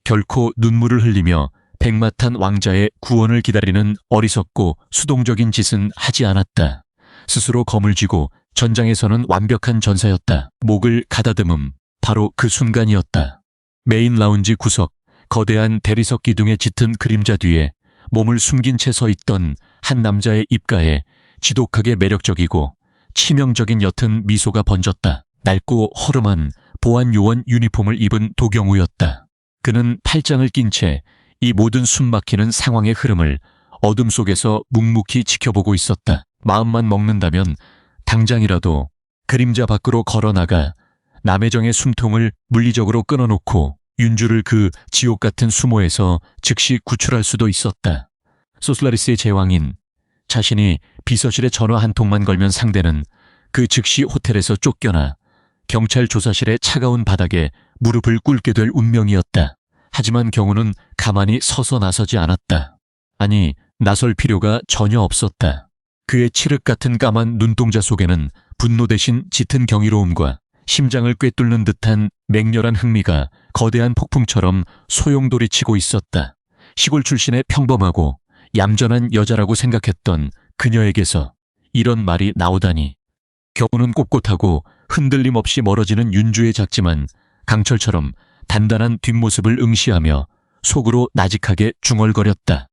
결코 눈물을 흘리며 백마탄 왕자의 구원을 기다리는 어리석고 수동적인 짓은 하지 않았다. 스스로 검을 쥐고 전장에서는 완벽한 전사였다. 목을 가다듬음 바로 그 순간이었다. 메인 라운지 구석 거대한 대리석 기둥의 짙은 그림자 뒤에 몸을 숨긴 채 서 있던 한 남자의 입가에 지독하게 매력적이고 치명적인 옅은 미소가 번졌다. 낡고 허름한 보안 요원 유니폼을 입은 도경우였다. 그는 팔짱을 낀 채 이 모든 숨막히는 상황의 흐름을 어둠 속에서 묵묵히 지켜보고 있었다. 마음만 먹는다면 당장이라도 그림자 밖으로 걸어나가 남혜정의 숨통을 물리적으로 끊어놓고 윤주를 그 지옥 같은 수모에서 즉시 구출할 수도 있었다. 소슬라리스의 제왕인 자신이 비서실에 전화 한 통만 걸면 상대는 그 즉시 호텔에서 쫓겨나 경찰 조사실의 차가운 바닥에 무릎을 꿇게 될 운명이었다. 하지만 경우는 가만히 서서 나서지 않았다. 아니, 나설 필요가 전혀 없었다. 그의 칠흑 같은 까만 눈동자 속에는 분노 대신 짙은 경이로움과 심장을 꿰뚫는 듯한 맹렬한 흥미가 거대한 폭풍처럼 소용돌이치고 있었다. 시골 출신의 평범하고 얌전한 여자라고 생각했던 그녀에게서 이런 말이 나오다니. 경우는 꼿꼿하고 흔들림 없이 멀어지는 윤주의 작지만 강철처럼 단단한 뒷모습을 응시하며 속으로 나직하게 중얼거렸다.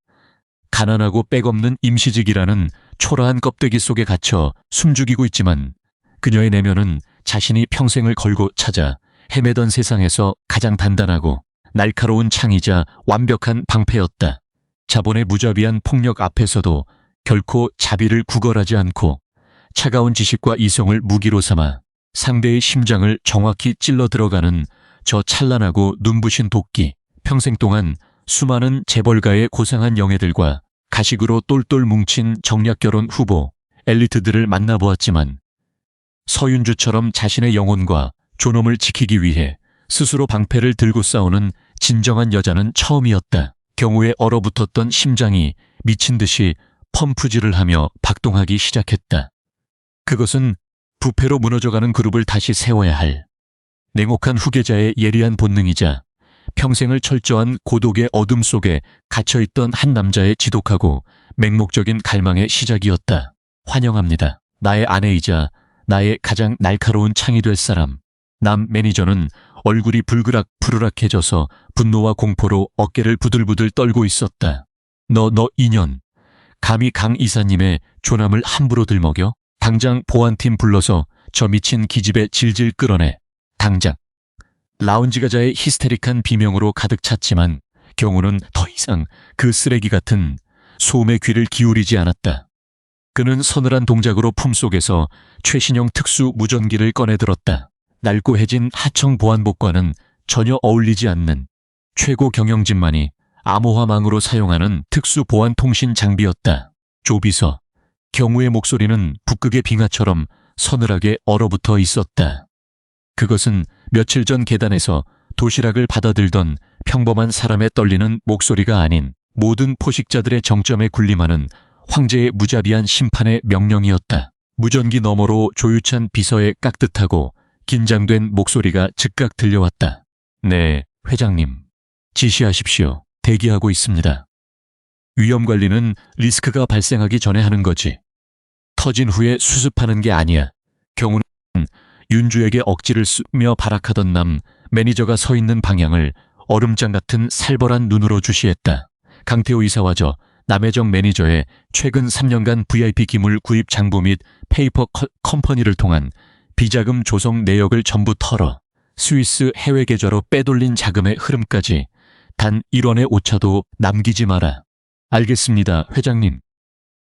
가난하고 백없는 임시직이라는 초라한 껍데기 속에 갇혀 숨죽이고 있지만 그녀의 내면은 자신이 평생을 걸고 찾아 헤매던 세상에서 가장 단단하고 날카로운 창이자 완벽한 방패였다. 자본의 무자비한 폭력 앞에서도 결코 자비를 구걸하지 않고 차가운 지식과 이성을 무기로 삼아 상대의 심장을 정확히 찔러 들어가는 저 찬란하고 눈부신 도끼. 평생 동안 수많은 재벌가의 고상한 영예들과 가식으로 똘똘 뭉친 정략결혼 후보, 엘리트들을 만나보았지만 서윤주처럼 자신의 영혼과 존엄을 지키기 위해 스스로 방패를 들고 싸우는 진정한 여자는 처음이었다. 경우에 얼어붙었던 심장이 미친 듯이 펌프질을 하며 박동하기 시작했다. 그것은 부패로 무너져가는 그룹을 다시 세워야 할 냉혹한 후계자의 예리한 본능이자 평생을 철저한 고독의 어둠 속에 갇혀있던 한 남자의 지독하고 맹목적인 갈망의 시작이었다. 환영합니다. 나의 아내이자 나의 가장 날카로운 창이 될 사람. 남 매니저는 얼굴이 불그락부르락해져서 분노와 공포로 어깨를 부들부들 떨고 있었다. 너 인연. 감히 강 이사님의 존함을 함부로 들먹여? 당장 보안팀 불러서 저 미친 기집애 질질 끌어내. 당장. 라운지 가자의 히스테릭한 비명으로 가득 찼지만 경우는 더 이상 그 쓰레기 같은 소음의 귀를 기울이지 않았다. 그는 서늘한 동작으로 품속에서 최신형 특수 무전기를 꺼내들었다. 낡고해진 하청 보안복과는 전혀 어울리지 않는 최고 경영진만이 암호화망으로 사용하는 특수 보안 통신 장비였다. 조비서. 경우의 목소리는 북극의 빙하처럼 서늘하게 얼어붙어 있었다. 그것은 며칠 전 계단에서 도시락을 받아들던 평범한 사람의 떨리는 목소리가 아닌 모든 포식자들의 정점에 군림하는 황제의 무자비한 심판의 명령이었다. 무전기 너머로 조유찬 비서의 깍듯하고 긴장된 목소리가 즉각 들려왔다. 네, 회장님. 지시하십시오. 대기하고 있습니다. 위험관리는 리스크가 발생하기 전에 하는 거지. 터진 후에 수습하는 게 아니야. 경우는 윤주에게 억지를 쓰며 발악하던 남 매니저가 서 있는 방향을 얼음장 같은 살벌한 눈으로 주시했다. 강태호 이사와 저 남혜정 매니저의 최근 3년간 VIP 기물 구입 장부 및 페이퍼 컴퍼니를 통한 비자금 조성 내역을 전부 털어 스위스 해외 계좌로 빼돌린 자금의 흐름까지 단 1원의 오차도 남기지 마라. 알겠습니다, 회장님.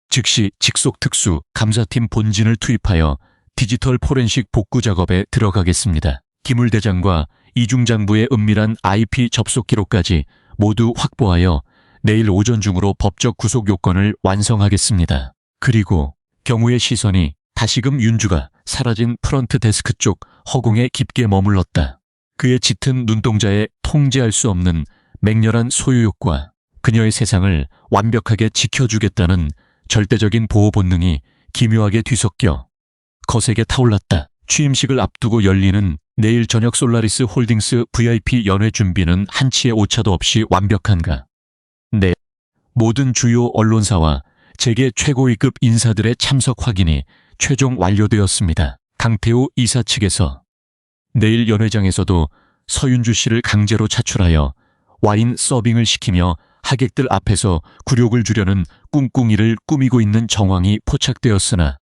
즉시 직속특수 감사팀 본진을 투입하여 디지털 포렌식 복구 작업에 들어가겠습니다. 기물대장과 이중장부의 은밀한 IP 접속 기록까지 모두 확보하여 내일 오전 중으로 법적 구속 요건을 완성하겠습니다. 그리고 경우의 시선이 다시금 윤주가 사라진 프런트 데스크 쪽 허공에 깊게 머물렀다. 그의 짙은 눈동자에 통제할 수 없는 맹렬한 소유욕과 그녀의 세상을 완벽하게 지켜주겠다는 절대적인 보호 본능이 기묘하게 뒤섞여 거세게 타올랐다. 취임식을 앞두고 열리는 내일 저녁 솔라리스 홀딩스 VIP 연회 준비는 한치의 오차도 없이 완벽한가? 네. 모든 주요 언론사와 재계 최고위급 인사들의 참석 확인이 최종 완료되었습니다. 강태호 이사 측에서 내일 연회장에서도 서윤주 씨를 강제로 차출하여 와인 서빙을 시키며 하객들 앞에서 굴욕을 주려는 꿍꿍이를 꾸미고 있는 정황이 포착되었으나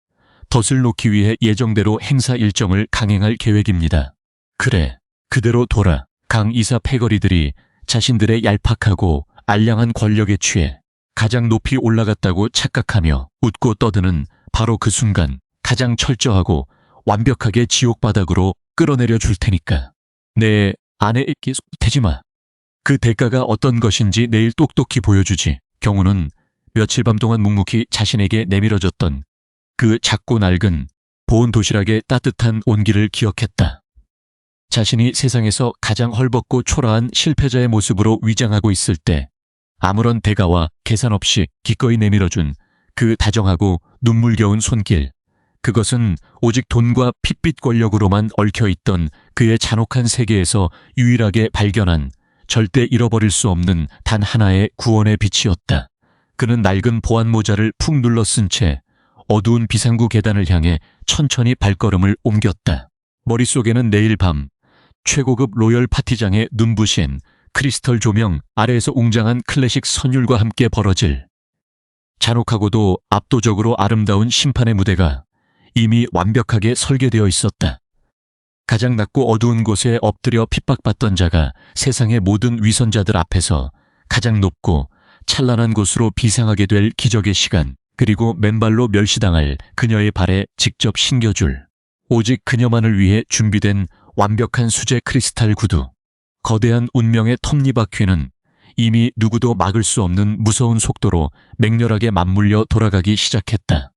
덫을 놓기 위해 예정대로 행사 일정을 강행할 계획입니다. 그래, 그대로 돌아. 강 이사 패거리들이 자신들의 얄팍하고 알량한 권력에 취해 가장 높이 올라갔다고 착각하며 웃고 떠드는 바로 그 순간 가장 철저하고 완벽하게 지옥 바닥으로 끌어내려 줄 테니까. 내 아내에게 대지 마. 그 대가가 어떤 것인지 내일 똑똑히 보여주지. 경우는 며칠 밤 동안 묵묵히 자신에게 내밀어졌던 그 작고 낡은 보온 도시락의 따뜻한 온기를 기억했다. 자신이 세상에서 가장 헐벗고 초라한 실패자의 모습으로 위장하고 있을 때 아무런 대가와 계산 없이 기꺼이 내밀어준 그 다정하고 눈물겨운 손길. 그것은 오직 돈과 핏빛 권력으로만 얽혀있던 그의 잔혹한 세계에서 유일하게 발견한 절대 잃어버릴 수 없는 단 하나의 구원의 빛이었다. 그는 낡은 보안 모자를 푹 눌러 쓴 채 어두운 비상구 계단을 향해 천천히 발걸음을 옮겼다. 머릿속에는 내일 밤 최고급 로열 파티장의 눈부신 크리스털 조명 아래에서 웅장한 클래식 선율과 함께 벌어질 잔혹하고도 압도적으로 아름다운 심판의 무대가 이미 완벽하게 설계되어 있었다. 가장 낮고 어두운 곳에 엎드려 핍박받던 자가 세상의 모든 위선자들 앞에서 가장 높고 찬란한 곳으로 비상하게 될 기적의 시간, 그리고 맨발로 멸시당할 그녀의 발에 직접 신겨줄 오직 그녀만을 위해 준비된 완벽한 수제 크리스탈 구두. 거대한 운명의 톱니바퀴는 이미 누구도 막을 수 없는 무서운 속도로 맹렬하게 맞물려 돌아가기 시작했다.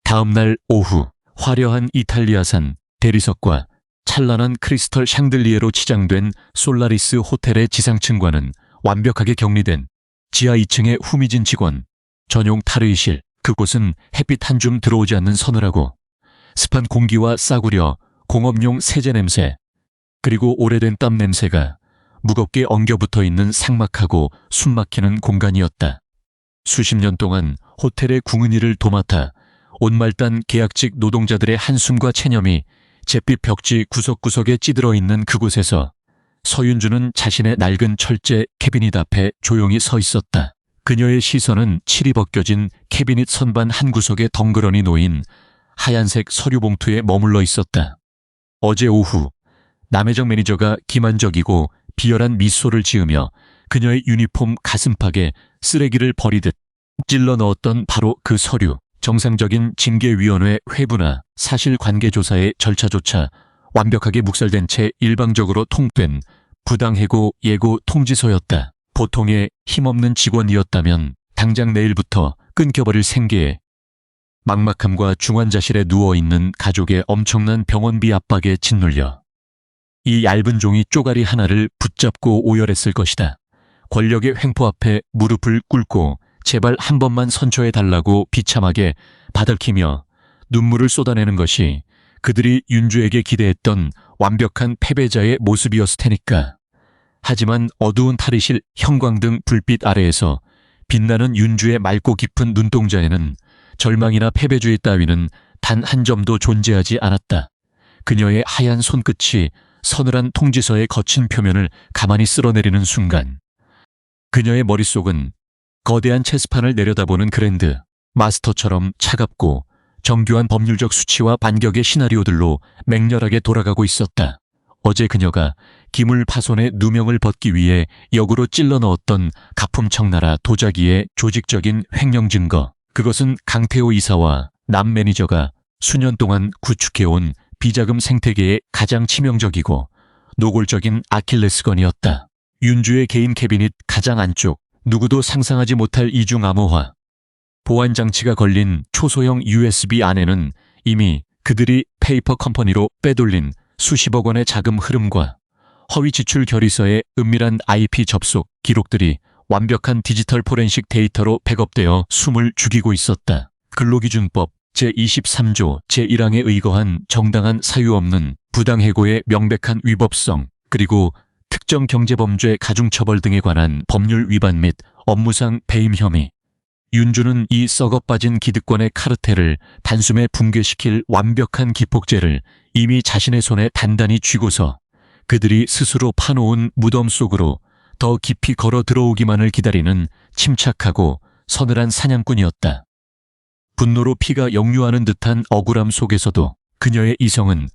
다음 날 오후 화려한 이탈리아산 대리석과 찬란한 크리스털 샹들리에로 치장된 솔라리스 호텔의 지상층과는 완벽하게 격리된 지하 2층의 후미진 직원 전용 탈의실. 그곳은 햇빛 한 줌 들어오지 않는 서늘하고 습한 공기와 싸구려 공업용 세제 냄새, 그리고 오래된 땀 냄새가 무겁게 엉겨붙어 있는 삭막하고 숨막히는 공간이었다. 수십 년 동안 호텔의 궁은이를 도맡아 온말단 계약직 노동자들의 한숨과 체념이 잿빛 벽지 구석구석에 찌들어 있는 그곳에서 서윤주는 자신의 낡은 철제 캐비닛 앞에 조용히 서 있었다. 그녀의 시선은 칠이 벗겨진 캐비닛 선반 한 구석에 덩그러니 놓인 하얀색 서류 봉투에 머물러 있었다. 어제 오후 남혜정 매니저가 기만적이고 비열한 미소를 지으며 그녀의 유니폼 가슴팍에 쓰레기를 버리듯 찔러 넣었던 바로 그 서류. 정상적인 징계위원회 회부나 사실관계조사의 절차조차 완벽하게 묵살된 채 일방적으로 통뺀 부당해고 예고 통지서였다. 보통의 힘없는 직원이었다면 당장 내일부터 끊겨버릴 생계에 막막함과 중환자실에 누워있는 가족의 엄청난 병원비 압박에 짓눌려 이 얇은 종이 쪼가리 하나를 붙잡고 오열했을 것이다. 권력의 횡포 앞에 무릎을 꿇고 제발 한 번만 선처해달라고 비참하게 바닥히며 눈물을 쏟아내는 것이 그들이 윤주에게 기대했던 완벽한 패배자의 모습이었을 테니까. 하지만 어두운 탈의실 형광등 불빛 아래에서 빛나는 윤주의 맑고 깊은 눈동자에는 절망이나 패배주의 따위는 단 한 점도 존재하지 않았다. 그녀의 하얀 손끝이 서늘한 통지서의 거친 표면을 가만히 쓸어내리는 순간 그녀의 머릿속은 거대한 체스판을 내려다보는 그랜드 마스터처럼 차갑고 정교한 법률적 수치와 반격의 시나리오들로 맹렬하게 돌아가고 있었다. 어제 그녀가 기물 파손의 누명을 벗기 위해 역으로 찔러 넣었던 가품청나라 도자기의 조직적인 횡령 증거. 그것은 강태호 이사와 남 매니저가 수년 동안 구축해온 비자금 생태계의 가장 치명적이고 노골적인 아킬레스건이었다. 윤주의 개인 캐비닛 가장 안쪽, 누구도 상상하지 못할 이중 암호화. 보안 장치가 걸린 초소형 USB 안에는 이미 그들이 페이퍼 컴퍼니로 빼돌린 수십억 원의 자금 흐름과 허위 지출 결의서의 은밀한 IP 접속 기록들이 완벽한 디지털 포렌식 데이터로 백업되어 숨을 죽이고 있었다. 근로기준법 제23조 제1항에 의거한 정당한 사유 없는 부당해고의 명백한 위법성, 그리고 특정 경제범죄 가중처벌 등에 관한 법률 위반 및 업무상 배임 혐의. 윤주는 이 썩어빠진 기득권의 카르텔을 단숨에 붕괴시킬 완벽한 기폭제를 이미 자신의 손에 단단히 쥐고서 그들이 스스로 파놓은 무덤 속으로 더 깊이 걸어 들어오기만을 기다리는 침착하고 서늘한 사냥꾼이었다. 분노로 피가 역류하는 듯한 억울함 속에서도 그녀의 이성은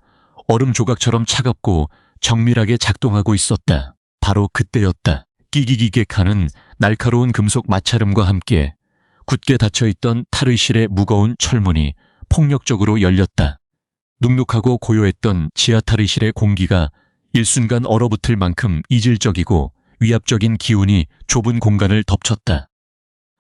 얼음 조각처럼 차갑고 정밀하게 작동하고 있었다. 바로 그때였다. 끼기기객하는 날카로운 금속 마찰음과 함께 굳게 닫혀있던 탈의실의 무거운 철문이 폭력적으로 열렸다. 눅눅하고 고요했던 지하 탈의실의 공기가 일순간 얼어붙을 만큼 이질적이고 위압적인 기운이 좁은 공간을 덮쳤다.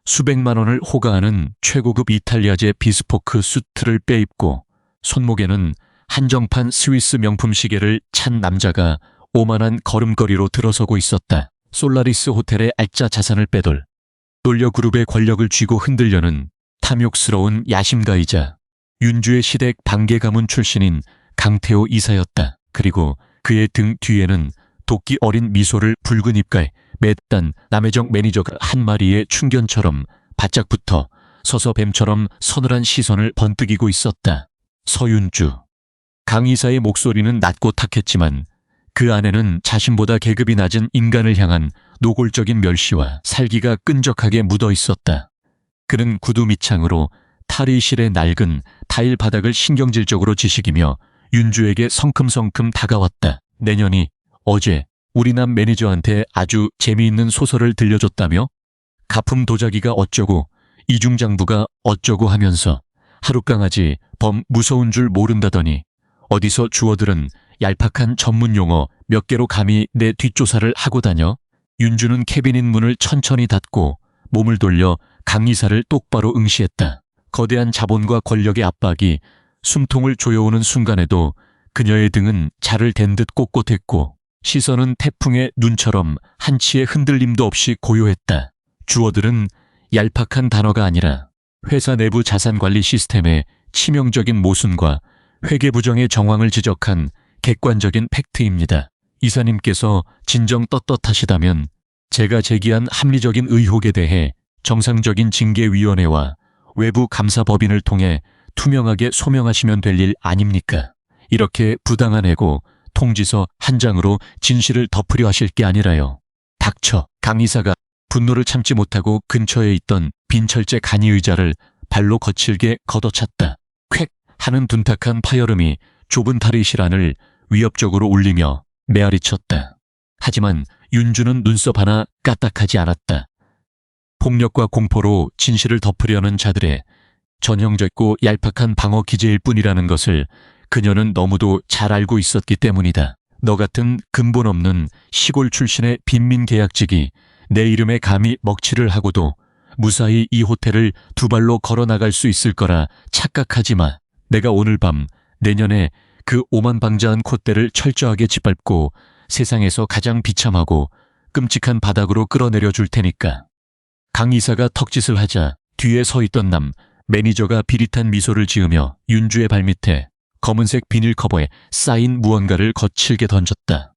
수백만 원을 호가하는 최고급 이탈리아제 비스포크 수트를 빼입고 손목에는 한정판 스위스 명품 시계를 찬 남자가 오만한 걸음걸이로 들어서고 있었다. 솔라리스 호텔의 알짜 자산을 빼돌 놀려 그룹의 권력을 쥐고 흔들려는 탐욕스러운 야심가이자 윤주의 시댁 방계 가문 출신인 강태호 이사였다. 그리고 그의 등 뒤에는 도끼 어린 미소를 붉은 입가에 맸단 남혜정 매니저가 한 마리의 충견처럼 바짝 붙어 서서 뱀처럼 서늘한 시선을 번뜩이고 있었다. 서윤주. 강 이사의 목소리는 낮고 탁했지만 그 안에는 자신보다 계급이 낮은 인간을 향한 노골적인 멸시와 살기가 끈적하게 묻어 있었다. 그는 구두 밑창으로 탈의실의 낡은 타일 바닥을 신경질적으로 지식이며 윤주에게 성큼성큼 다가왔다. 내년이 어제 우리 남 매니저한테 아주 재미있는 소설을 들려줬다며? 가품 도자기가 어쩌고 이중장부가 어쩌고 하면서 하룻강아지 범 무서운 줄 모른다더니 어디서 주워들은 얄팍한 전문 용어 몇 개로 감히 내 뒷조사를 하고 다녀? 윤주는 캐비닛 문을 천천히 닫고 몸을 돌려 강 이사를 똑바로 응시했다. 거대한 자본과 권력의 압박이 숨통을 조여오는 순간에도 그녀의 등은 자를 댄 듯 꼿꼿했고 시선은 태풍의 눈처럼 한치의 흔들림도 없이 고요했다. 주어들은 얄팍한 단어가 아니라 회사 내부 자산관리 시스템의 치명적인 모순과 회계부정의 정황을 지적한 객관적인 팩트입니다. 이사님께서 진정 떳떳하시다면 제가 제기한 합리적인 의혹에 대해 정상적인 징계위원회와 외부 감사법인을 통해 투명하게 소명하시면 될 일 아닙니까? 이렇게 부당한 해고 통지서 한 장으로 진실을 덮으려 하실 게 아니라요. 닥쳐. 강 이사가 분노를 참지 못하고 근처에 있던 빈 철제 간이 의자를 발로 거칠게 걷어찼다. 쾌 하는 둔탁한 파열음이 좁은 탈의실 안을 위협적으로 울리며 메아리쳤다. 하지만 윤주는 눈썹 하나 까딱하지 않았다. 폭력과 공포로 진실을 덮으려는 자들의 전형적고 얄팍한 방어 기제일 뿐이라는 것을 그녀는 너무도 잘 알고 있었기 때문이다. 너 같은 근본 없는 시골 출신의 빈민 계약직이 내 이름에 감히 먹칠을 하고도 무사히 이 호텔을 두 발로 걸어나갈 수 있을 거라 착각하지 마. 내가 오늘 밤 내년에 그 오만방자한 콧대를 철저하게 짓밟고 세상에서 가장 비참하고 끔찍한 바닥으로 끌어내려 줄 테니까. 강 이사가 턱짓을 하자 뒤에 서 있던 남 매니저가 비릿한 미소를 지으며 윤주의 발밑에 검은색 비닐 커버에 쌓인 무언가를 거칠게 던졌다.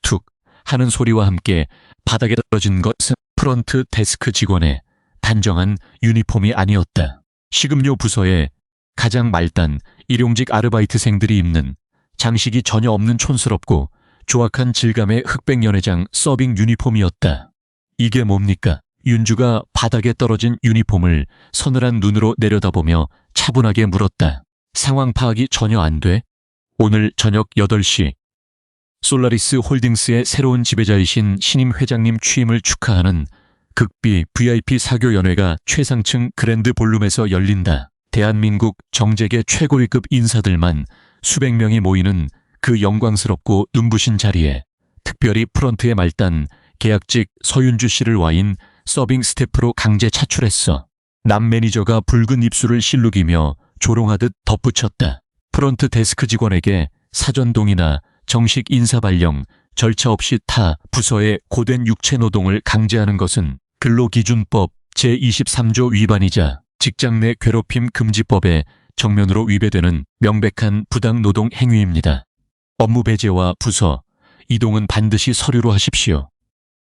툭 하는 소리와 함께 바닥에 떨어진 것은 프런트 데스크 직원의 단정한 유니폼이 아니었다. 식음료 부서에 가장 말단 일용직 아르바이트생들이 입는 장식이 전혀 없는 촌스럽고 조악한 질감의 흑백 연회장 서빙 유니폼이었다. 이게 뭡니까? 윤주가 바닥에 떨어진 유니폼을 서늘한 눈으로 내려다보며 차분하게 물었다. 상황 파악이 전혀 안 돼? 오늘 저녁 8시 솔라리스 홀딩스의 새로운 지배자이신 신임 회장님 취임을 축하하는 극비 VIP 사교연회가 최상층 그랜드 볼룸에서 열린다. 대한민국 정재계 최고 1급 인사들만 수백 명이 모이는 그 영광스럽고 눈부신 자리에 특별히 프런트의 말단 계약직 서윤주 씨를 와인 서빙 스태프로 강제 차출했어. 남 매니저가 붉은 입술을 실룩이며 조롱하듯 덧붙였다. 프런트 데스크 직원에게 사전동의나 정식 인사 발령, 절차 없이 타 부서의 고된 육체 노동을 강제하는 것은 근로기준법 제23조 위반이자 직장 내 괴롭힘 금지법에 정면으로 위배되는 명백한 부당노동 행위입니다. 업무 배제와 부서, 이동은 반드시 서류로 하십시오.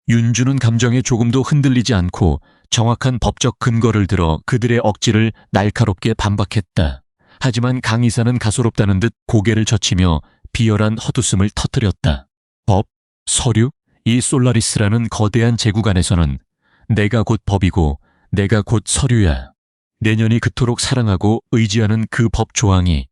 윤주는 감정에 조금도 흔들리지 않고 정확한 법적 근거를 들어 그들의 억지를 날카롭게 반박했다. 하지만 강 이사는 가소롭다는 듯 고개를 젖히며 비열한 헛웃음을 터뜨렸다. 법? 서류? 이 솔라리스라는 거대한 제국 안에서는 내가 곧 법이고 내가 곧 서류야. 내년이 그토록 사랑하고 의지하는 그 법 조항이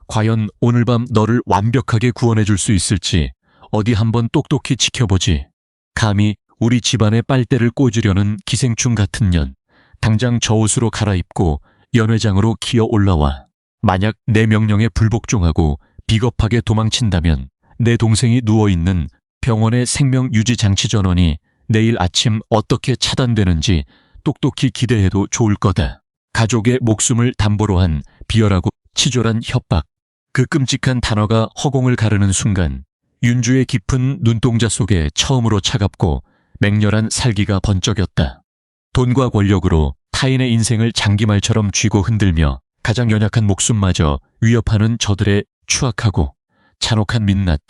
과연 오늘 밤 너를 완벽하게 구원해 줄 수 있을지 어디 한번 똑똑히 지켜보지. 감히 우리 집안의 빨대를 꽂으려는 기생충 같은 년, 당장 저 옷으로 갈아입고 연회장으로 기어 올라와. 만약 내 명령에 불복종하고 비겁하게 도망친다면 내 동생이 누워있는 병원의 생명유지장치 전원이 내일 아침 어떻게 차단되는지 똑똑히 기대해도 좋을 거다. 가족의 목숨을 담보로 한 비열하고 치졸한 협박. 그 끔찍한 단어가 허공을 가르는 순간 윤주의 깊은 눈동자 속에 처음으로 차갑고 맹렬한 살기가 번쩍였다. 돈과 권력으로 타인의 인생을 장기말처럼 쥐고 흔들며 가장 연약한 목숨마저 위협하는 저들의 추악하고 잔혹한 민낯.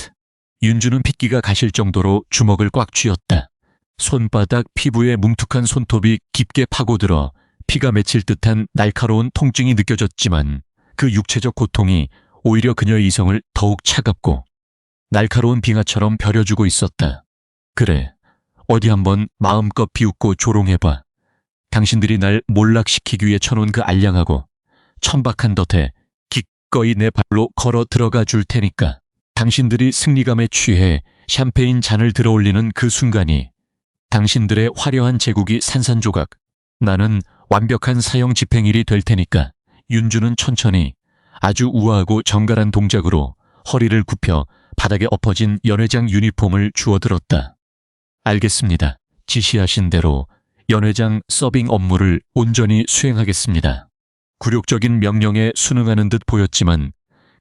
윤주는 핏기가 가실 정도로 주먹을 꽉 쥐었다. 손바닥 피부에 뭉툭한 손톱이 깊게 파고들어 피가 맺힐 듯한 날카로운 통증이 느껴졌지만 그 육체적 고통이 오히려 그녀의 이성을 더욱 차갑고 날카로운 빙하처럼 벼려주고 있었다. 그래, 어디 한번 마음껏 비웃고 조롱해봐. 당신들이 날 몰락시키기 위해 쳐놓은 그 알량하고 천박한 덫에 기꺼이 내 발로 걸어 들어가 줄 테니까. 당신들이 승리감에 취해 샴페인 잔을 들어올리는 그 순간이 당신들의 화려한 제국이 산산조각, 나는 완벽한 사형 집행일이 될 테니까. 윤주는 천천히 아주 우아하고 정갈한 동작으로 허리를 굽혀 바닥에 엎어진 연회장 유니폼을 주워들었다. 알겠습니다. 지시하신 대로 연회장 서빙 업무를 온전히 수행하겠습니다. 굴욕적인 명령에 순응하는 듯 보였지만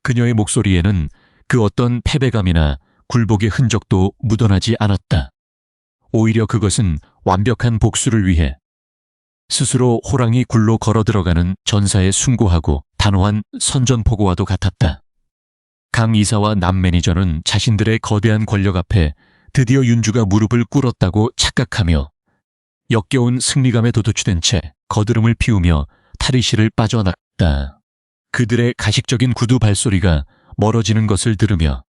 그녀의 목소리에는 그 어떤 패배감이나 굴복의 흔적도 묻어나지 않았다. 오히려 그것은 완벽한 복수를 위해 스스로 호랑이 굴로 걸어 들어가는 전사의 숭고하고 단호한 선전포고와도 같았다. 강 이사와 남 매니저는 자신들의 거대한 권력 앞에 드디어 윤주가 무릎을 꿇었다고 착각하며 역겨운 승리감에 도취된 채 거드름을 피우며 탈의실을 빠져나갔다. 그들의 가식적인 구두 발소리가 멀어지는 것을 들으며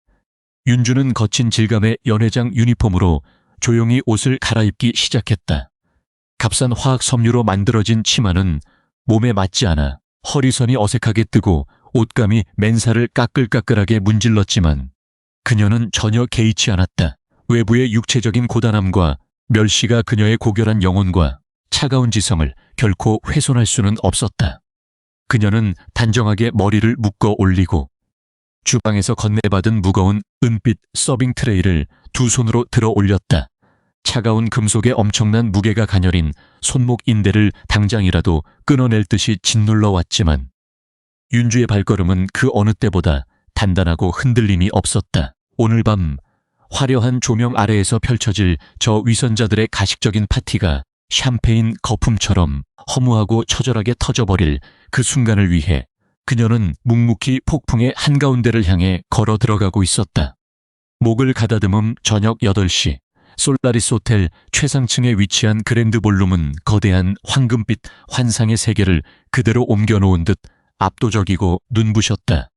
윤주는 거친 질감의 연회장 유니폼으로 조용히 옷을 갈아입기 시작했다. 값싼 화학 섬유로 만들어진 치마는 몸에 맞지 않아 허리선이 어색하게 뜨고 옷감이 맨살을 까끌까끌하게 문질렀지만 그녀는 전혀 개의치 않았다. 외부의 육체적인 고단함과 멸시가 그녀의 고결한 영혼과 차가운 지성을 결코 훼손할 수는 없었다. 그녀는 단정하게 머리를 묶어 올리고 주방에서 건네받은 무거운 은빛 서빙 트레이를 두 손으로 들어 올렸다. 차가운 금속의 엄청난 무게가 가녀린 손목 인대를 당장이라도 끊어낼 듯이 짓눌러 왔지만 윤주의 발걸음은 그 어느 때보다 단단하고 흔들림이 없었다. 오늘 밤 화려한 조명 아래에서 펼쳐질 저 위선자들의 가식적인 파티가 샴페인 거품처럼 허무하고 처절하게 터져버릴 그 순간을 위해 그녀는 묵묵히 폭풍의 한가운데를 향해 걸어 들어가고 있었다. 목을 가다듬은 저녁 8시 솔라리스 호텔 최상층에 위치한 그랜드 볼룸은 거대한 황금빛 환상의 세계를 그대로 옮겨놓은 듯 압도적이고 눈부셨다.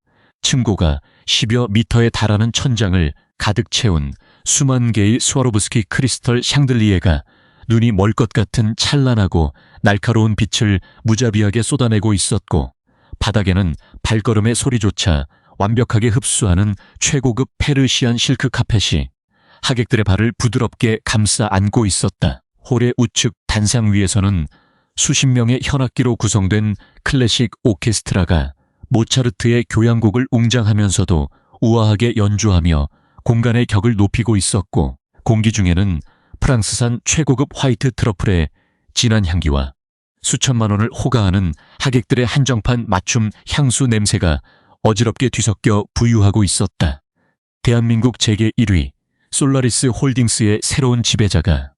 층고가 10여 미터에 달하는 천장을 가득 채운 수만 개의 스와로브스키 크리스털 샹들리에가 눈이 멀 것 같은 찬란하고 날카로운 빛을 무자비하게 쏟아내고 있었고 바닥에는 발걸음의 소리조차 완벽하게 흡수하는 최고급 페르시안 실크 카펫이 하객들의 발을 부드럽게 감싸 안고 있었다. 홀의 우측 단상 위에서는 수십 명의 현악기로 구성된 클래식 오케스트라가 모차르트의 교향곡을 웅장하면서도 우아하게 연주하며 공간의 격을 높이고 있었고 공기 중에는 프랑스산 최고급 화이트 트러플의 진한 향기와 수천만 원을 호가하는 하객들의 한정판 맞춤 향수 냄새가 어지럽게 뒤섞여 부유하고 있었다. 대한민국 재계 1위 솔라리스 홀딩스의 새로운 지배자가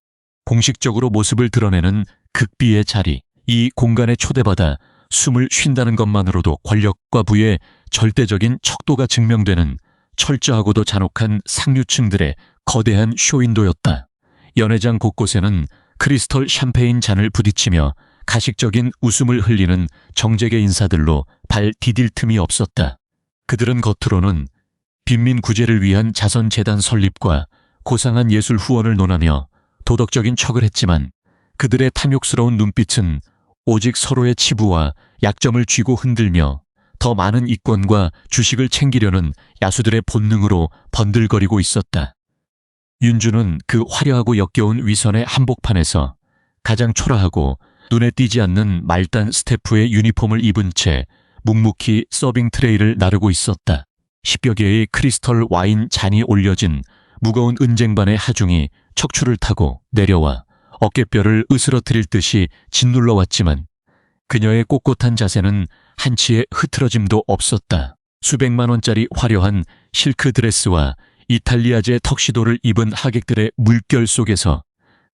공식적으로 모습을 드러내는 극비의 자리, 이 공간에 초대받아 숨을 쉰다는 것만으로도 권력과 부의 절대적인 척도가 증명되는 철저하고도 잔혹한 상류층들의 거대한 쇼윈도였다. 연회장 곳곳에는 크리스털 샴페인 잔을 부딪히며 가식적인 웃음을 흘리는 정재계 인사들로 발 디딜 틈이 없었다. 그들은 겉으로는 빈민 구제를 위한 자선재단 설립과 고상한 예술 후원을 논하며 도덕적인 척을 했지만 그들의 탐욕스러운 눈빛은 오직 서로의 치부와 약점을 쥐고 흔들며 더 많은 이권과 주식을 챙기려는 야수들의 본능으로 번들거리고 있었다. 윤주는 그 화려하고 역겨운 위선의 한복판에서 가장 초라하고 눈에 띄지 않는 말단 스태프의 유니폼을 입은 채 묵묵히 서빙 트레이를 나르고 있었다. 10여 개의 크리스털 와인 잔이 올려진 무거운 은쟁반의 하중이 척추를 타고 내려와 어깨뼈를 으스러뜨릴 듯이 짓눌러 왔지만 그녀의 꼿꼿한 자세는 한치의 흐트러짐도 없었다. 수백만 원짜리 화려한 실크 드레스와 이탈리아제 턱시도를 입은 하객들의 물결 속에서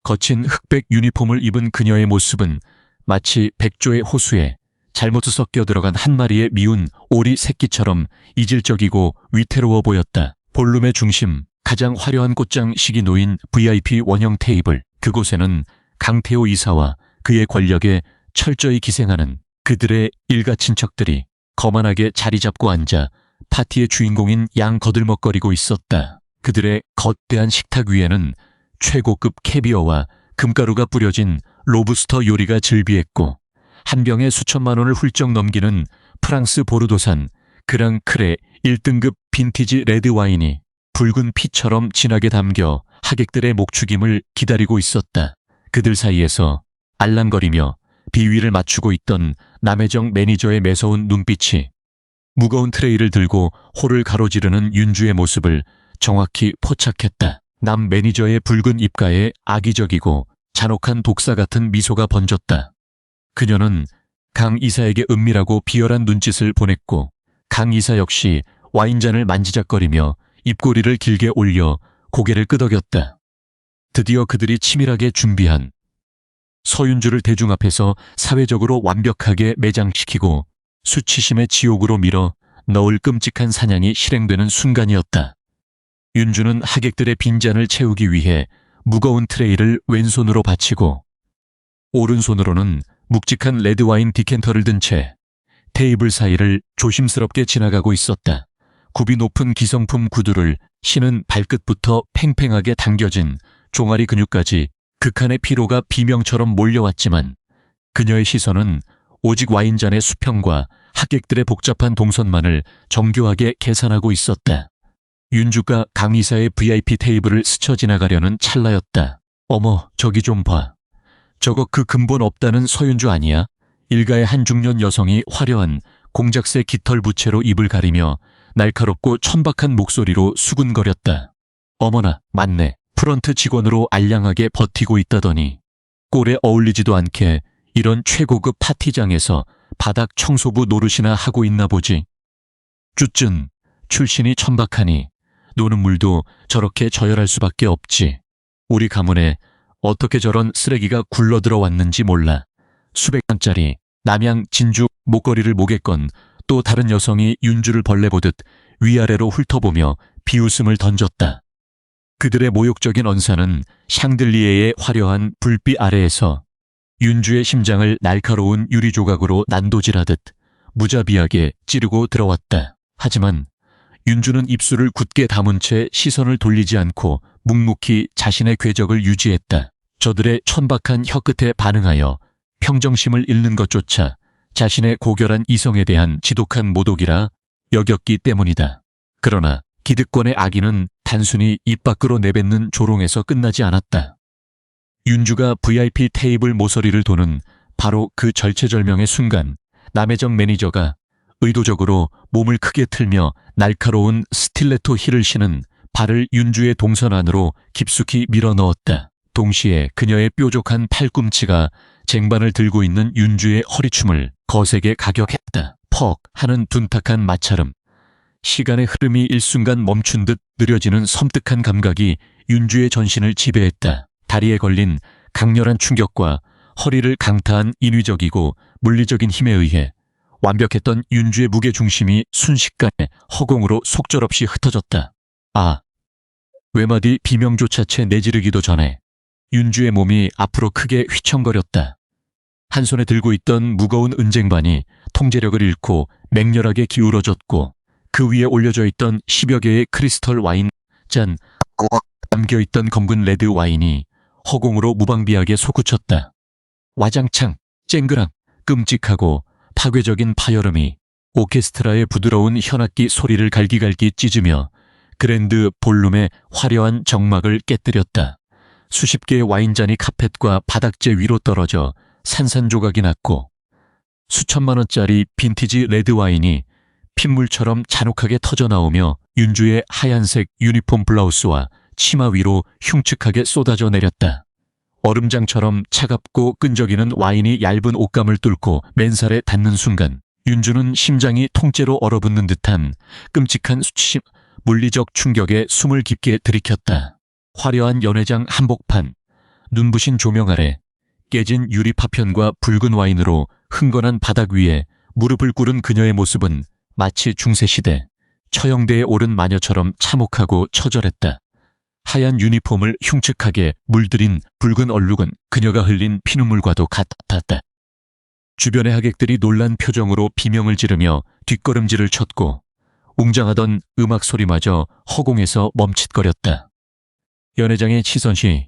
거친 흑백 유니폼을 입은 그녀의 모습은 마치 백조의 호수에 잘못 섞여 들어간 한 마리의 미운 오리 새끼처럼 이질적이고 위태로워 보였다. 볼룸의 중심, 가장 화려한 꽃장식이 놓인 VIP 원형 테이블, 그곳에는 강태호 이사와 그의 권력에 철저히 기생하는 그들의 일가 친척들이 거만하게 자리 잡고 앉아 파티의 주인공인 양 거들먹거리고 있었다. 그들의 거대한 식탁 위에는 최고급 캐비어와 금가루가 뿌려진 로브스터 요리가 즐비했고 한 병에 수천만 원을 훌쩍 넘기는 프랑스 보르도산 그랑크레 1등급 빈티지 레드 와인이 붉은 피처럼 진하게 담겨 하객들의 목축임을 기다리고 있었다. 그들 사이에서 알랑거리며 비위를 맞추고 있던 남혜정 매니저의 매서운 눈빛이 무거운 트레이를 들고 홀을 가로지르는 윤주의 모습을 정확히 포착했다. 남 매니저의 붉은 입가에 악의적이고 잔혹한 독사 같은 미소가 번졌다. 그녀는 강 이사에게 은밀하고 비열한 눈짓을 보냈고 강 이사 역시 와인잔을 만지작거리며 입꼬리를 길게 올려 고개를 끄덕였다. 드디어 그들이 치밀하게 준비한 서윤주를 대중 앞에서 사회적으로 완벽하게 매장시키고 수치심의 지옥으로 밀어 넣을 끔찍한 사냥이 실행되는 순간이었다. 윤주는 하객들의 빈잔을 채우기 위해 무거운 트레이를 왼손으로 받치고 오른손으로는 묵직한 레드와인 디캔터를 든 채 테이블 사이를 조심스럽게 지나가고 있었다. 굽이 높은 기성품 구두를 신은 발끝부터 팽팽하게 당겨진 종아리 근육까지 극한의 피로가 비명처럼 몰려왔지만 그녀의 시선은 오직 와인잔의 수평과 하객들의 복잡한 동선만을 정교하게 계산하고 있었다. 윤주가 강 이사의 VIP 테이블을 스쳐 지나가려는 찰나였다. 어머, 저기 좀 봐. 저거 그 근본 없다는 서윤주 아니야? 일가의 한 중년 여성이 화려한 공작새 깃털 부채로 입을 가리며 날카롭고 천박한 목소리로 수군거렸다. 어머나, 맞네. 프런트 직원으로 알량하게 버티고 있다더니 꼴에 어울리지도 않게 이런 최고급 파티장에서 바닥 청소부 노릇이나 하고 있나 보지. 쭈쭌, 출신이 천박하니 노는 물도 저렇게 저열할 수밖에 없지. 우리 가문에 어떻게 저런 쓰레기가 굴러들어 왔는지 몰라. 수백 원짜리 남양 진주 목걸이를 목에건 또 다른 여성이 윤주를 벌레 보듯 위아래로 훑어보며 비웃음을 던졌다. 그들의 모욕적인 언사는 샹들리에의 화려한 불빛 아래에서 윤주의 심장을 날카로운 유리 조각으로 난도질하듯 무자비하게 찌르고 들어왔다. 하지만 윤주는 입술을 굳게 다문 채 시선을 돌리지 않고 묵묵히 자신의 궤적을 유지했다. 저들의 천박한 혀끝에 반응하여 평정심을 잃는 것조차 자신의 고결한 이성에 대한 지독한 모독이라 여겼기 때문이다. 그러나 기득권의 악의는 단순히 입 밖으로 내뱉는 조롱에서 끝나지 않았다. 윤주가 VIP 테이블 모서리를 도는 바로 그 절체절명의 순간 남혜정 매니저가 의도적으로 몸을 크게 틀며 날카로운 스틸레토 힐을 신은 발을 윤주의 동선 안으로 깊숙이 밀어넣었다. 동시에 그녀의 뾰족한 팔꿈치가 쟁반을 들고 있는 윤주의 허리춤을 거세게 가격했다. 퍽 하는 둔탁한 마찰음. 시간의 흐름이 일순간 멈춘 듯 느려지는 섬뜩한 감각이 윤주의 전신을 지배했다. 다리에 걸린 강렬한 충격과 허리를 강타한 인위적이고 물리적인 힘에 의해 완벽했던 윤주의 무게중심이 순식간에 허공으로 속절없이 흩어졌다. 아! 외마디 비명조차 채 내지르기도 전에 윤주의 몸이 앞으로 크게 휘청거렸다. 한 손에 들고 있던 무거운 은쟁반이 통제력을 잃고 맹렬하게 기울어졌고 그 위에 올려져 있던 10여 개의 크리스털 와인 잔 담겨있던 검은 레드 와인이 허공으로 무방비하게 솟구쳤다. 와장창 쨍그랑 끔찍하고 파괴적인 파열음이 오케스트라의 부드러운 현악기 소리를 갈기갈기 찢으며 그랜드 볼룸의 화려한 정막을 깨뜨렸다. 수십 개의 와인잔이 카펫과 바닥재 위로 떨어져 산산조각이 났고 수천만 원짜리 빈티지 레드 와인이 핏물처럼 잔혹하게 터져나오며 윤주의 하얀색 유니폼 블라우스와 치마 위로 흉측하게 쏟아져 내렸다. 얼음장처럼 차갑고 끈적이는 와인이 얇은 옷감을 뚫고 맨살에 닿는 순간 윤주는 심장이 통째로 얼어붙는 듯한 끔찍한 수치심, 물리적 충격에 숨을 깊게 들이켰다. 화려한 연회장 한복판, 눈부신 조명 아래 깨진 유리 파편과 붉은 와인으로 흥건한 바닥 위에 무릎을 꿇은 그녀의 모습은 마치 중세시대 처형대에 오른 마녀처럼 참혹하고 처절했다. 하얀 유니폼을 흉측하게 물들인 붉은 얼룩은 그녀가 흘린 피눈물과도 같았다. 주변의 하객들이 놀란 표정으로 비명을 지르며 뒷걸음질을 쳤고 웅장하던 음악 소리마저 허공에서 멈칫거렸다. 연회장의 시선이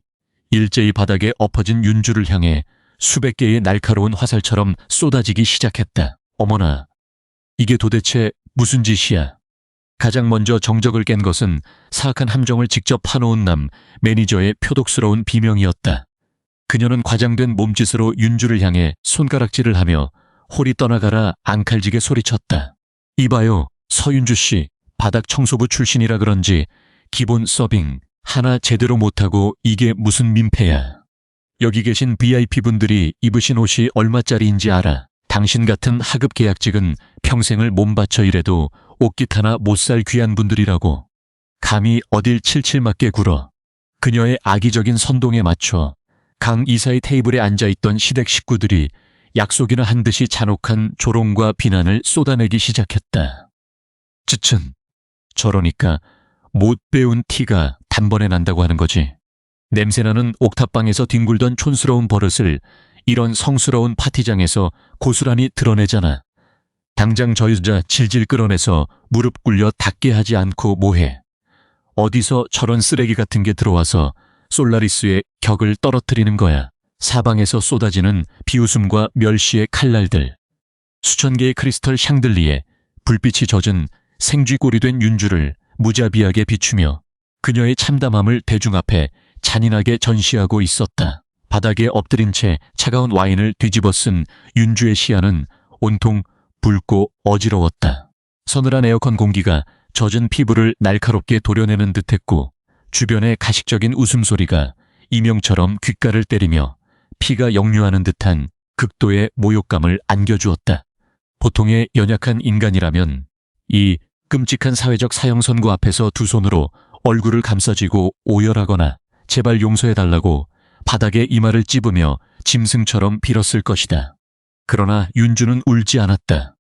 일제히 바닥에 엎어진 윤주를 향해 수백 개의 날카로운 화살처럼 쏟아지기 시작했다. 어머나, 이게 도대체 무슨 짓이야? 가장 먼저 정적을 깬 것은 사악한 함정을 직접 파놓은 남 매니저의 표독스러운 비명이었다. 그녀는 과장된 몸짓으로 윤주를 향해 손가락질을 하며 홀이 떠나가라 앙칼지게 소리쳤다. 이봐요, 서윤주 씨, 바닥 청소부 출신이라 그런지 기본 서빙 하나 제대로 못하고 이게 무슨 민폐야. 여기 계신 VIP분들이 입으신 옷이 얼마짜리인지 알아. 당신 같은 하급 계약직은 평생을 몸바쳐 일해도 옷깃 하나 못 살 귀한 분들이라고. 감히 어딜 칠칠 맞게 굴어. 그녀의 악의적인 선동에 맞춰 강 이사의 테이블에 앉아있던 시댁 식구들이 약속이나 한 듯이 잔혹한 조롱과 비난을 쏟아내기 시작했다. 쯧쯧, 저러니까 못 배운 티가 단번에 난다고 하는 거지. 냄새나는 옥탑방에서 뒹굴던 촌스러운 버릇을 이런 성스러운 파티장에서 고스란히 드러내잖아. 당장 저 여자 질질 끌어내서 무릎 꿇려 닿게 하지 않고 뭐해. 어디서 저런 쓰레기 같은 게 들어와서 솔라리스의 격을 떨어뜨리는 거야. 사방에서 쏟아지는 비웃음과 멸시의 칼날들. 수천 개의 크리스털 샹들리에 불빛이 젖은 생쥐꼴이 된 윤주를 무자비하게 비추며 그녀의 참담함을 대중 앞에 잔인하게 전시하고 있었다. 바닥에 엎드린 채 차가운 와인을 뒤집어 쓴 윤주의 시야는 온통 붉고 어지러웠다. 서늘한 에어컨 공기가 젖은 피부를 날카롭게 도려내는 듯했고 주변의 가식적인 웃음소리가 이명처럼 귓가를 때리며 피가 역류하는 듯한 극도의 모욕감을 안겨주었다. 보통의 연약한 인간이라면 이 끔찍한 사회적 사형 선고 앞에서 두 손으로 얼굴을 감싸쥐고 오열하거나 제발 용서해달라고 바닥에 이마를 찝으며 짐승처럼 빌었을 것이다. 그러나 윤주는 울지 않았다.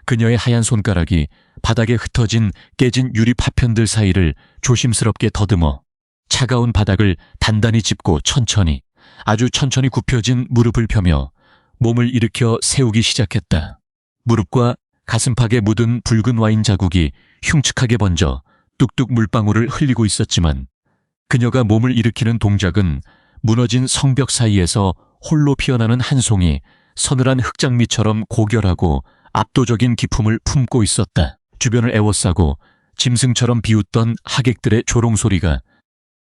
그녀의 하얀 손가락이 바닥에 흩어진 깨진 유리 파편들 사이를 조심스럽게 더듬어 차가운 바닥을 단단히 짚고 천천히, 아주 천천히 굽혀진 무릎을 펴며 몸을 일으켜 세우기 시작했다. 무릎과 가슴팍에 묻은 붉은 와인 자국이 흉측하게 번져 뚝뚝 물방울을 흘리고 있었지만 그녀가 몸을 일으키는 동작은 무너진 성벽 사이에서 홀로 피어나는 한 송이 서늘한 흙장미처럼 고결하고 압도적인 기품을 품고 있었다. 주변을 에워싸고 짐승처럼 비웃던 하객들의 조롱소리가